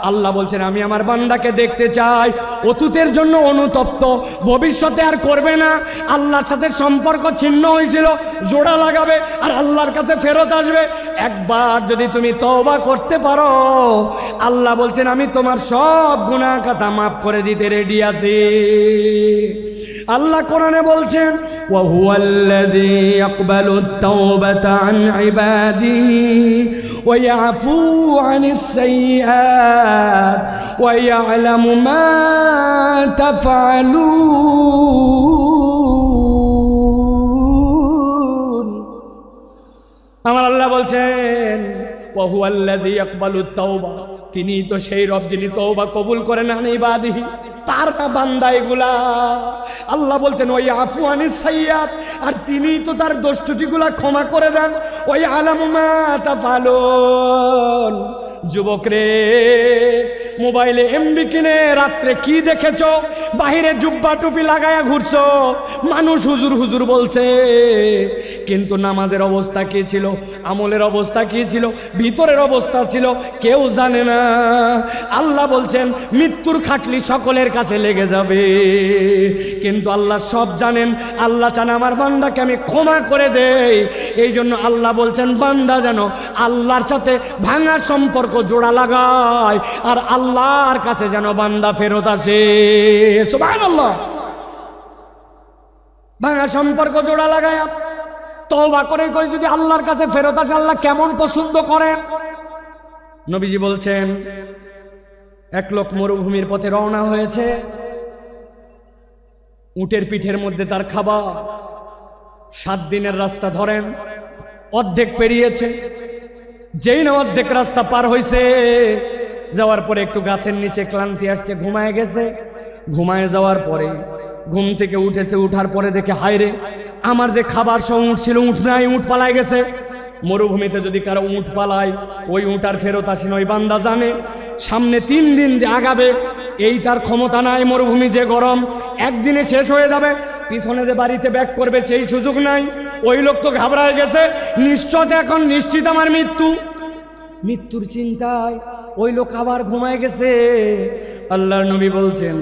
আল্লাহ বলছেন আমি আমার বান্দাকে দেখতে চাই অতীতের জন্য অনুতপ্ত, ভবিষ্যতে আর করবে না। আল্লাহর সাথে সম্পর্ক ছিন্ন হয়েছিল, জোড়া লাগাবে আর আল্লাহর কাছে ফেরত আসবে। একবার যদি তুমি তওবা করতে পারো, আল্লাহ বলছেন আমি তোমার সব গুনাহ খাতা মাফ করে দিতে রেডি আছি। আল্লাহ কোরআনে বলছেন ওয়া হুয়াল্লাযী ইয়াকবালুত তাওবাতা আন ইবাদিহি ওয়া ইয়াফু আনিস সাইয়্যাত ওয়া ইয়ালামু মা তাফআলুন। আমার আল্লাহ বলছেন ওয়া হুয়াল্লাযী ইয়াকবালুত তাওবা, তিনি তো সেই রব যিনি তওবা কবুল করেন আন ইবাদিহি, তার না বান্দা এগুলা। আল্লাহ বলছেন ওই আফু আনিস সাইয়্যাত, আর তিনি তো তার দোষ ত্রুটিগুলা ক্ষমা করে দেন। ওই আলামু মা তাফালুন, যুবক রে, মোবাইলে এমবি কিনে রাত্রে কি দেখেছো? বাহিরে জুব্বা টুপি লাগায়া ঘুরছো, মানুষ হুজুর হুজুর বলছে, কিন্তু নামাজের অবস্থা কি ছিল, আমলের অবস্থা কি ছিল, ভিতরের অবস্থা ছিল কেউ জানে না। আল্লাহ বলছেন মৃত্যুর খাটলি সকলের কাছে লেগে যাবে, কিন্তু আল্লাহ সব জানেন। আল্লাহ চান আমার বান্দাকে আমি ক্ষমা করে দেই। এই জন্য আল্লাহ বলছেন বান্দা যেন আল্লাহর সাথে ভাঙা সম্পর্ক জোড়া লাগায়, আর আল্লাহর কাছে যেন বান্দা ফেরত আসে। সুবহানাল্লাহ। ভাঙা সম্পর্ক জোড়া লাগায় তওবা করে করে যদি আল্লাহর কাছে ফেরত আসে, আল্লাহ কেমন পছন্দ করেন। নবীজি বলছেন এক লোক মরুভূমির পথে রওনা হয়েছে, উটের পিঠের মধ্যে তার খাবার, 7 দিনের রাস্তা ধরেন, অর্ধেক পেরিয়েছে। যেই না অর্ধেক রাস্তা পার হয়েছে, যাওয়ার পরে একটু গাছের নিচে ক্লান্তি আসছে, ঘুমায় গেছে। ঘুমায় যাওয়ার পরে ঘুম থেকে উঠেছে, উঠার পরে দেখে হায়রে আমার যে খাবার সব উঠ ছিল, উঠ নাই, উঠ পালায় গেছে। মরুভূমিতে যদি কারো উঠ পালায়, ওই উঠ আর ফেরত আসে না। ওই বান্দা জানে সামনে 3 দিন যে আগাবে এই তার ক্ষমতা নাই। মরুভূমি যে গরম, একদিনে শেষ হয়ে যাবে। পিছনে যে বাড়িতে ব্যাক করবে সেই সুযোগ নাই। ওই লোক তো ঘাবড়ায় গেছে, নিশ্চয় এখন নিশ্চিত আমার মৃত্যু। মৃত্যুর চিন্তায় ওই লোক আবার ঘুমায় গেছে। আল্লাহর নবী বলছেন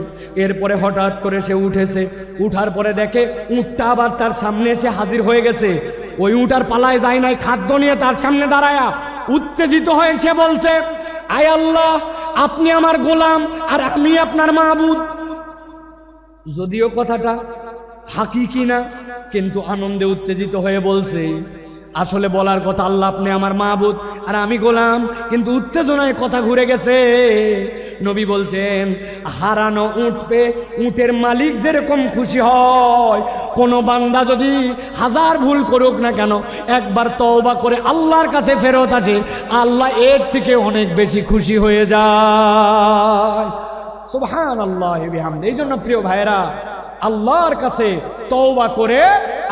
এরপরে হঠাৎ করে সে উঠেছে, উঠার পরে দেখে উটটা আবার তার সামনে এসে হাজির হয়ে গেছে। ওই উট আর পালায় যায় নাই, খাদ্য নিয়ে তার সামনে দাঁড়ায়া উত্তেজিত হয়ে সে বলছে, আয় আল্লাহ, আপনি আমার গোলাম আর আমি আপনার মাবুদ। যদিও কথাটা হাকিকি না, কিন্তু আনন্দে উত্তেজিত হয়ে বলছে। আসলে বলার কথা আল্লাহ আপনি আমার মাবুদ আর আমি গোলাম, কিন্তু উত্তেজনায় কথা ঘুরে গেছে। নবী বলছেন হারানো উট পেয়ে উটের মালিক যেরকম খুশি হয়, কোন বান্দা যদি 1000 ভুল করুক না কেন, একবার তওবা করে আল্লাহর কাছে ফেরত আসে, আল্লাহ এর থেকে অনেক বেশি খুশি হয়ে যায়। সুবহানাল্লাহ বিহামদি। এই জন্য প্রিয় ভাইরা, আল্লাহর কাছে তওবা করে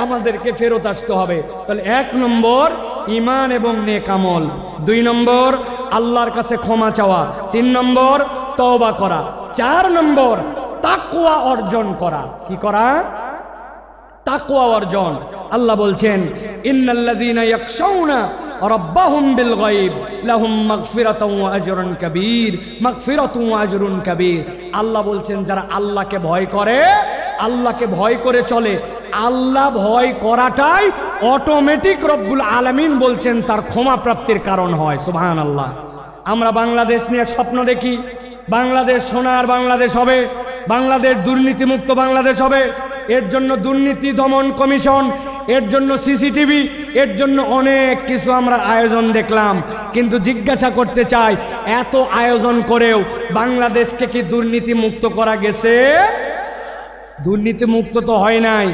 আমাদেরকে ফেরত আসতে হবে। তাহলে 1 নম্বর ঈমান এবং নেক আমল, 2 নম্বর আল্লাহর কাছে ক্ষমা চাওয়া, 3 নম্বর তওবা করা, 4 নম্বর তাকওয়া অর্জন করা। কি করা? তাকওয়া অর্জন। আল্লাহ বলছেন ইন্নাল্লাযীনা ইয়াখশাউনা রাব্বাহুম বিল গায়ব লাহুম মাগফিরাতুন ওয়া আজরুন কাবীর, মাগফিরাতুন ওয়া আজরুন কাবীর। আল্লাহ বলছেন যারা আল্লাহকে ভয় করে, আল্লাহকে ভয় করে চলে, আল্লাহ ভয় করাটাই অটোমেটিক রব্বুল আলামিন বলছেন তার ক্ষমা প্রাপ্তির কারণ হয়। সুবহানাল্লাহ। আমরা বাংলাদেশ নিয়ে স্বপ্ন দেখি, বাংলাদেশ সোনার বাংলাদেশ হবে, বাংলাদেশ দুর্নীতিমুক্ত বাংলাদেশ হবে। এর জন্য দুর্নীতি দমন কমিশন, এর জন্য সিসিটিভি, এর জন্য অনেক কিছু আমরা আয়োজন দেখলাম। কিন্তু জিজ্ঞাসা করতে চাই, এত আয়োজন করেও বাংলাদেশকে কি দুর্নীতি মুক্ত করা গেছে? দুর্নীতি মুক্ত তো হয় নাই,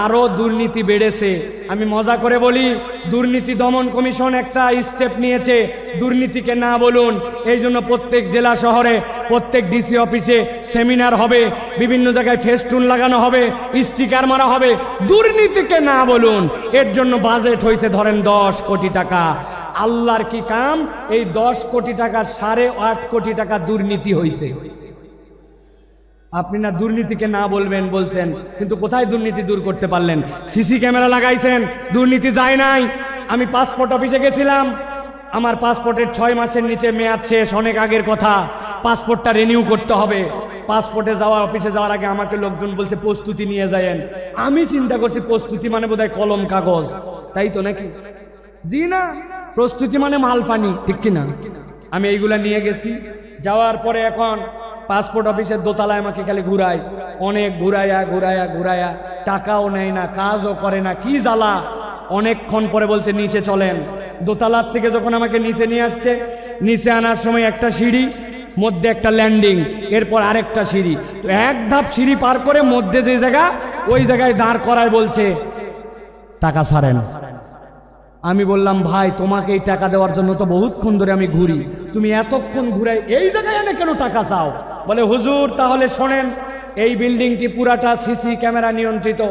আরো দুর্নীতি বেড়েছে। আমি মজা করে বলি, দুর্নীতি দমন কমিশন একটা স্টেপ নিয়েছে, দুর্নীতিকে না বলুন। এই জন্য প্রত্যেক জেলা শহরে, প্রত্যেক ডিসি অফিসে সেমিনার হবে, বিভিন্ন জায়গায় ফেস্টুন লাগানো হবে, স্টিকার মারা হবে, দুর্নীতিকে না বলুন। এর জন্য বাজেট হয়েছে ধরেন 10 কোটি টাকা। আল্লাহর কি কাম, এই 10 কোটি টাকার 8.5 কোটি টাকা দুর্নীতি হয়েছে। আপনি না দুর্নীতিকে না বলবেন বলছেন, কিন্তু কোথায় দুর্নীতি দূর করতে পারলেন? সিসি ক্যামেরা লাগাইছেন, দুর্নীতি যায় নাই। আমি পাসপোর্ট অফিসে গেছিলাম, আমার পাসপোর্টের 6 মাসের নিচে মেয়াদ শেষ, অনেক আগের কথা। পাসপোর্টটা রিনিউ করতে হবে। পাসপোর্টে যাওয়া, অফিসে যাওয়ার আগে আমাকে লোকজন বলছে প্রস্তুতি নিয়ে যায়েন। আমি চিন্তা করছি প্রস্তুতি মানে বোধহয় কলম কাগজ, তাই তো নাকি? জি না, প্রস্তুতি মানে মাল পানি, ঠিক কিনা? আমি এইগুলা নিয়ে গেছি। যাওয়ার পরে এখন পাসপোর্ট অফিসের দোতলায় আমাকে খালি ঘুরায়, অনেক ঘুরাইয়া ঘুরাইয়া ঘুরাইয়া, টাকাও নেয় না, কাজও করে না, কি জ্বালা। অনেকক্ষণ পরে বলছে নিচে চলেন। দোতলার থেকে যখন আমাকে নিচে নিয়ে আসছে, নিচে আনার সময় একটা সিঁড়ি, মধ্যে একটা ল্যান্ডিং, এরপর আরেকটা সিঁড়ি। তো 1 ধাপ সিঁড়ি পার করে মধ্যে যে জায়গা, ওই জায়গায় দাঁড় করায় বলছে টাকা ছাড়েন। আমি বললাম ভাই, তোমাকে এই টাকা দেওয়ার জন্য তো বহুতক্ষণ ধরে আমি ঘুরি, তুমি এতক্ষণ ঘুরাই এই জায়গায় এনে কেন টাকা চাও? বলে হুজুর তাহলে শোনেন, এই বিল্ডিংটি পুরাটা সিসি ক্যামেরা নিয়ন্ত্রিত।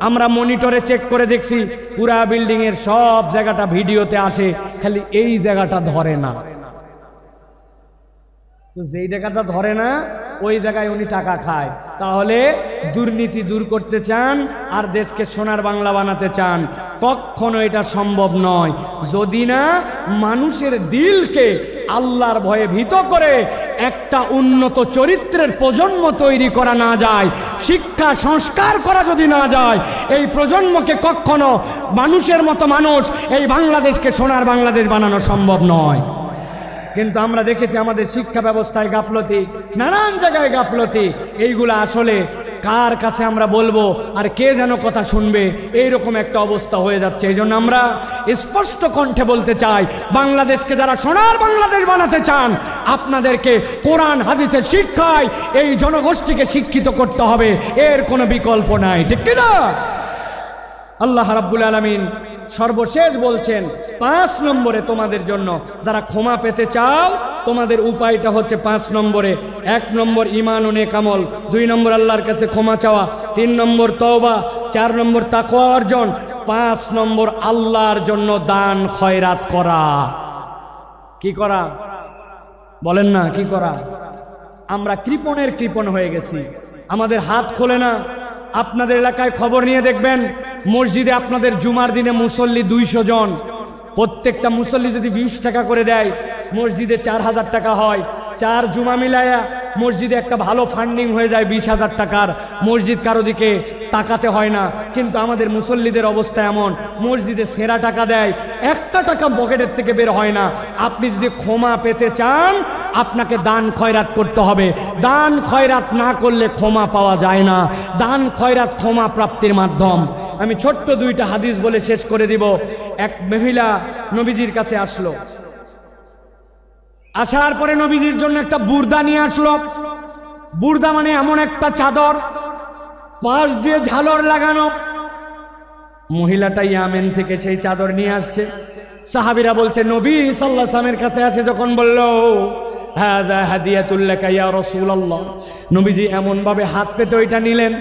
আমরা মনিটরে চেক করে দেখছি, পুরা বিল্ডিং এর সব জায়গাটা ভিডিওতে আসে, খালি এই জায়গাটা ধরে না। তো যেই জায়গাটা ধরে না ওই জায়গায় উনি টাকা খায়। তাহলে দুর্নীতি দূর করতে চান আর দেশকে সোনার বাংলা বানাতে চান, কখনো এটা সম্ভব নয় যদি না মানুষের দিলকে আল্লাহর ভয়ে ভীত করে একটা উন্নত চরিত্রের প্রজন্ম তৈরি করা না যায়, শিক্ষা সংস্কার করা যদি না যায়, এই প্রজন্মকে কখনো মানুষের মতো মানুষ এই বাংলাদেশকে সোনার বাংলাদেশ বানানো সম্ভব নয়। কিন্তু আমরা দেখেছি আমাদের শিক্ষা ব্যবস্থায় গাফলতি, নানান জায়গায় গাফলতি। এইগুলা আসলে কার কাছে আমরা বলবো আর কে যেন কথা শুনবে, এইরকম একটা অবস্থা হয়ে যাচ্ছে। এই জন্য আমরা স্পষ্ট কণ্ঠে বলতে চাই, বাংলাদেশকে যারা সোনার বাংলাদেশ বানাতে চান আপনাদেরকে কোরআন হাদিসের শিক্ষায় এই জনগোষ্ঠীকে শিক্ষিত করতে হবে, এর কোনো বিকল্প নাই, ঠিক কিনা? আল্লাহ রাব্বুল আলামিন সর্বশেষ বলছেন 5 নম্বরে তোমাদের জন্য যারা ক্ষমা পেতে চাও তোমাদের উপায়টা হচ্ছে 5 নম্বরে। 1 নম্বর ঈমান ও নেক আমল, 2 নম্বর আল্লাহর কাছে ক্ষমা চাওয়া, 3 নম্বর তওবা, 4 নম্বর তাকওয়া অর্জন, 5 নম্বর আল্লাহর জন্য দান খয়রাত করা। কি করা বলেন না, কি করা? আমরা কৃপণের কৃপণ হয়ে গেছি, আমাদের হাত খোলে না। আপনাদের এলাকায় খবর নিয়ে দেখবেন মসজিদে আপনাদের জুমার দিনে মুসল্লি 200 জন, প্রত্যেকটা মুসল্লি যদি 20 টাকা করে দেয় মসজিদে 4000 টাকা হয়। 4 জুমা মিলায়া মসজিদে একটা ভালো ফান্ডিং হয়ে যায় 20,000 টাকার। মসজিদ কারো দিকে তাকাতে হয় না, কিন্তু আমাদের মুসল্লিদের অবস্থা এমন, মসজিদে সেরা টাকা দেয়, একটা টাকা পকেটের থেকে বের হয় না। আপনি যদি ক্ষমা পেতে চান আপনাকে দান খয়রাত করতে হবে। দান খয়রাত না করলে ক্ষমা পাওয়া যায় না। দান খয়রাত ক্ষমা প্রাপ্তির মাধ্যম। আমি ছোট্ট 2টা হাদিস বলে শেষ করে দিব। এক মহিলা নবীজির কাছে আসলো, আসার পরে নবীজির জন্য একটা বুর্দা নিয়ে আসলো। বুর্দা মানে এমন একটা চাদর পাশ দিয়ে ঝালর লাগানো। মহিলাটা ইয়ামেন থেকে সেই চাদর নিয়ে আসছে। সাহাবীরা বলছে নবী সাল্লাল্লাহু আলাইহি ওয়াসাল্লামের কাছে আসে যখন বলল হাযা হাদিয়াতুল লাকা ইয়া রাসূলুল্লাহ, নবীজি এমন ভাবে হাত পেতে ওইটা নিলেন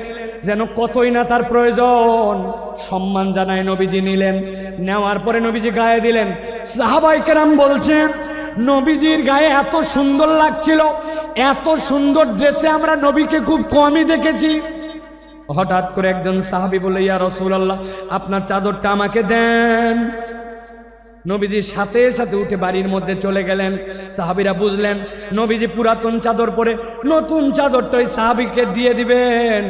যেন কতই না তার প্রয়োজন, সম্মান জানায় নবীজি নিলেন। নেওয়ার পরে নবীজি গায়ে দিলেন। সাহাবায়ে কেরাম বলছেন নবীজির গায়ে এত সুন্দর লাগছিল, এত সুন্দর ড্রেসে আমরা নবীকে খুব কমই দেখেছি। হঠাৎ করে একজন সাহাবী বলে ইয়া রাসূলুল্লাহ আপনার চাদরটা আমাকে দেন। নবীজির সাথে সাথে উঠে বাড়ির মধ্যে চলে গেলেন। সাহাবীরা বুঝলেন নবীজি পুরাতন চাদর পরে নতুন চাদরটা ওই সাহাবীকে দিয়ে দিবেন।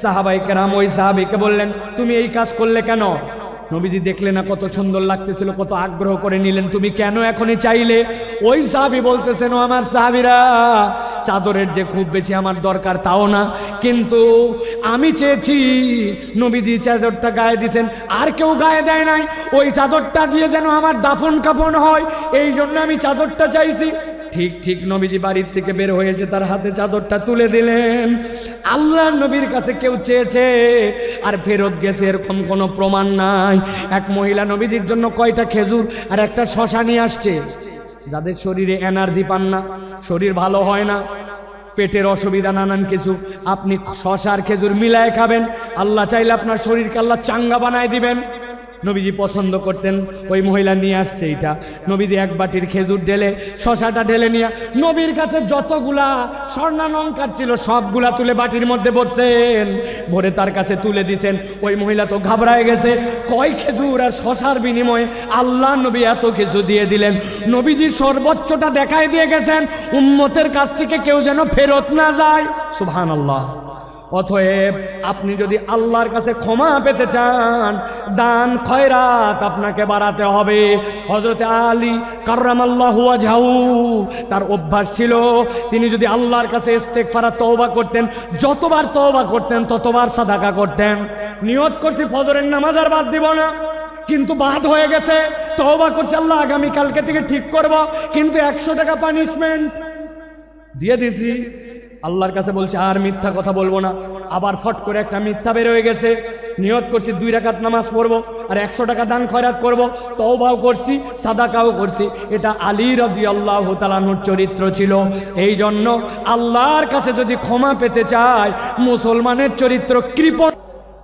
সাহাবায়ে কেরাম ওই সাহাবীকে বললেন তুমি এই কাজ করলে কেন? নবীজি দেখলেন না কত সুন্দর লাগতেছিল, কত আগ্রহ করে নিলেন, তুমি কেন এখনই চাইলে? ওই সাহাবী বলতেছেন ও আমার সাহাবীরা, চাদরের যে খুব বেশি আমার দরকার তাও না, কিন্তু আমি চেয়েছি নবীজি চাদরটা গায়ে দিয়েছেন, আর কেউ গায়ে দেয় নাই, ওই চাদরটা দিয়ে যেন আমার দাফন কাফন হয়, এই জন্য আমি চাদরটা চাইছি। ঠিক ঠিক নবীজি বাড়ির থেকে বের হয়েছে, তার হাতে চাদরটা তুলে দিলেন। আল্লাহর নবীর কাছে কেউ চেয়েছে আর ফেরত গেছে এরকম কোনো প্রমাণ নাই। এক মহিলা নবীজির জন্য কয়টা খেজুর আর একটা শশা নিয়ে আসছে। যাদের শরীরে এনার্জি পান না, শরীর ভালো হয় না, পেটের অসুবিধা নানান কিছু, আপনি শশা আর খেজুর মিলায় খাবেন, আল্লাহ চাইলে আপনার শরীরকে আল্লাহ চাঙ্গা বানায় দিবেন। নবীজি পছন্দ করতেন, ওই মহিলা নিয়ে আসছে এটা। নবীজি এক বাটির খেজুর ঢেলে শশাটা ঢেলে নিয়ে নবীর কাছে যতগুলা স্বর্ণালঙ্কার ছিল সবগুলা তুলে বাটির মধ্যে ভরছেন, ভরে তার কাছে তুলে দিছেন। ওই মহিলা তো ঘাবড়ায় গেছে, কয় খেজুর আর শশার বিনিময়ে আল্লাহ নবী এত কিছু দিয়ে দিলেন। নবীজি সর্বোচ্চটা দেখাই দিয়ে গেছেন, উম্মতের কাছ থেকে কেউ যেন ফেরত না যায়। সুবহানাল্লাহ। অতএব আপনি যদি আল্লাহর কাছে ক্ষমা পেতে চান দান খয়রাত আপনাকে বাড়াতে হবে। হযরত আলী কাররামাল্লাহু ওয়াজহাহু তার অভ্যাস ছিল, তিনি যদি আল্লাহর কাছে ইস্তেগফার তওবা করতেন, যতবার তওবা করতেন ততবার সাদাকা করতেন। নিয়ত করছি ফজরের নামাজ আর বাদ দিব না, কিন্তু বাদ হয়ে গেছে। তওবা করছি আল্লাহ আগামী কালকে থেকে ঠিক করব, কিন্তু 100 টাকা পানিশমেন্ট দিয়ে দিছি। আল্লাহর কাছে বলছে আর মিথ্যা কথা বলবো না, আবার ফট করে একটা মিথ্যা বের হয়ে গেছে। নিয়ত করছি 2 রাকাত নামাজ পড়বো আর 100 টাকা দান খয়রাত করব, তওবাও করছি সাদাকাও করছি। এটা আলী রাদিয়াল্লাহু তাআলা আনহুর চরিত্র ছিল। এই জন্য আল্লাহর কাছে যদি ক্ষমা পেতে চায় মুসলমানের চরিত্র কৃপণ।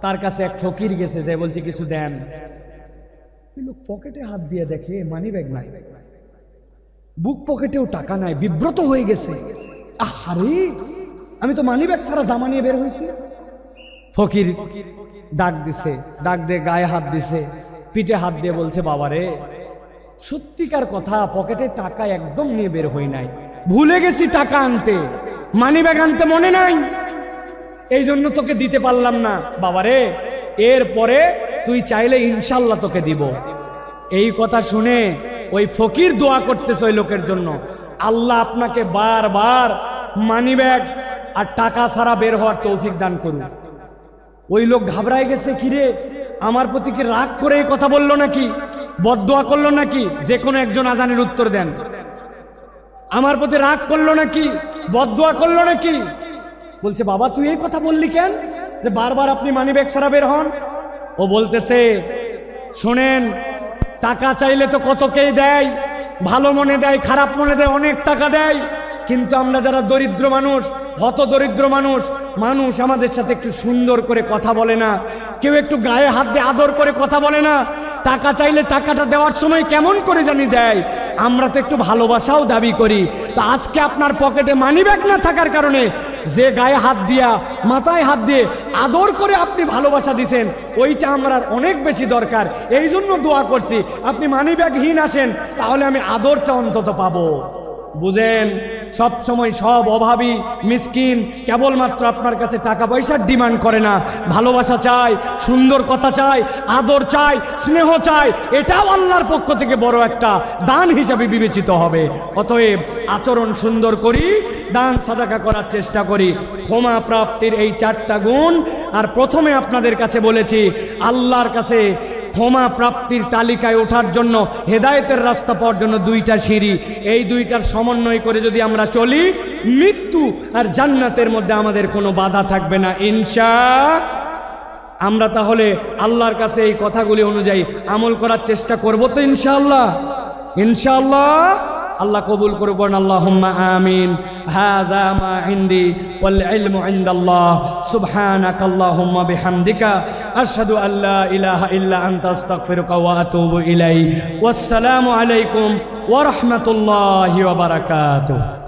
তার কাছে এক ফকির গেছে, যে বলছে কিছু দেন। লোক পকেটে হাত দিয়ে দেখে মানি ব্যাগ নাই, বুক পকেটেও টাকা নাই, বিব্রত হয়ে গেছে। আরে আমি তো মানি ব্যাগ ছাড়া জামা নিয়ে বের হয়েছি। ফকির ডাক দিছে, ডাক দিয়ে গায়ে হাত দিছে, পিঠে হাত দিয়ে বলছে, বাবারে সত্যিকার কথা, পকেটে টাকা একদম নিয়ে বের হই নাই, ভুলে গেছি টাকা আনতে, মানি ব্যাগ আনতে মনে নাই, এই জন্য তোকে দিতে পারলাম না। বাবারে এরপরে তুই চাইলে ইনশাল্লাহ তোকে দিব। এই কথা শুনে ওই ফকির দোয়া করতেছে ওই লোকের জন্য, আল্লাহ আপনাকে বারবার মানি ব্যাগ আর টাকা ছাড়া বের হওয়ার তৌফিক দান করুন। ওই লোক ঘাবড়ায় গেছে, কিরে আমার প্রতি কি রাগ করে এই কথা বললো নাকি, বদদোয়া করলো নাকি? যে কোনো একজন আজানের উত্তর দেন, আমার প্রতি রাগ করলো নাকি, বদদোয়া করলো নাকি? বলছে, বাবা তুই এই কথা বললি কেন যে বারবার আপনি মানি ব্যাগ ছাড়া বের হন? ও বলতেছে, শোনেন, টাকা চাইলে তো কতকেই দেয়, ভালো মনে দেয়, খারাপ মনে দেয়, অনেক টাকা দেয়, কিন্তু আমরা যারা দরিদ্র মানুষ, হত দরিদ্র মানুষ, মানুষ আমাদের সাথে একটু সুন্দর করে কথা বলে না, কেউ একটু গায়ে হাত দিয়ে আদর করে কথা বলে না, টাকা চাইলে টাকাটা দেওয়ার সময় কেমন করে জানি দেয়। আমরা তো একটু ভালোবাসাও দাবি করি। তো আজকে আপনার পকেটে মানি ব্যাগ না থাকার কারণে যে গায়ে হাত দিয়া, মাথায় হাত দিয়ে আদর করে আপনি ভালোবাসা দিছেন, ওইটা আমার অনেক বেশি দরকার। এই জন্য দোয়া করছি, আপনি মানি ব্যাগহীন আসেন, তাহলে আমি আদরটা অন্তত পাবো। বুঝেন, সব সময় সব অভাবী মিসকিন কেবলমাত্র আপনার কাছে টাকা পয়সার ডিমান্ড করে না, ভালোবাসা চায়, সুন্দর কথা চায়, আদর চায়, স্নেহ চায়। এটাও আল্লাহর পক্ষ থেকে বড় একটা দান হিসাবে বিবেচিত হবে। অতএব আচরণ সুন্দর করি, দান সাদাকা করার চেষ্টা করি। ক্ষমা প্রাপ্তির এই 4টা গুণ। আর প্রথমে আপনাদের কাছে বলেছি, আল্লাহর কাছে ক্ষমা প্রাপ্তির তালিকায় ওঠার জন্য, হেদায়েতের রাস্তা পাওয়ার জন্য 2টা সিঁড়ি। এই 2টার সমন্বয় করে যদি আমরা চলি, মৃত্যু আর জান্নাতের মধ্যে আমাদের কোনো বাধা থাকবে না ইনশাআল্লাহ। আমরা তাহলে আল্লাহর কাছে এই কথাগুলি অনুযায়ী আমল করার চেষ্টা করব তো ইনশাআল্লাহ। ইনশাআল্লাহ আল্লাহ কবুল করবেন। আল্লাহুম্মা আমিন। হাযা মা ইনদি ওয়াল ইলমু ইনদাল্লাহ। সুবহানাকাল্লাহুম্মা বিহামদিকা আশহাদু আল্লা ইলাহা ইল্লা আনতা আস্তাগফিরুকা ওয়া আতুবু ইলাইক। ওয়াসসালামু আলাইকুম ওয়া রাহমাতুল্লাহি ওয়া বারাকাতুহু।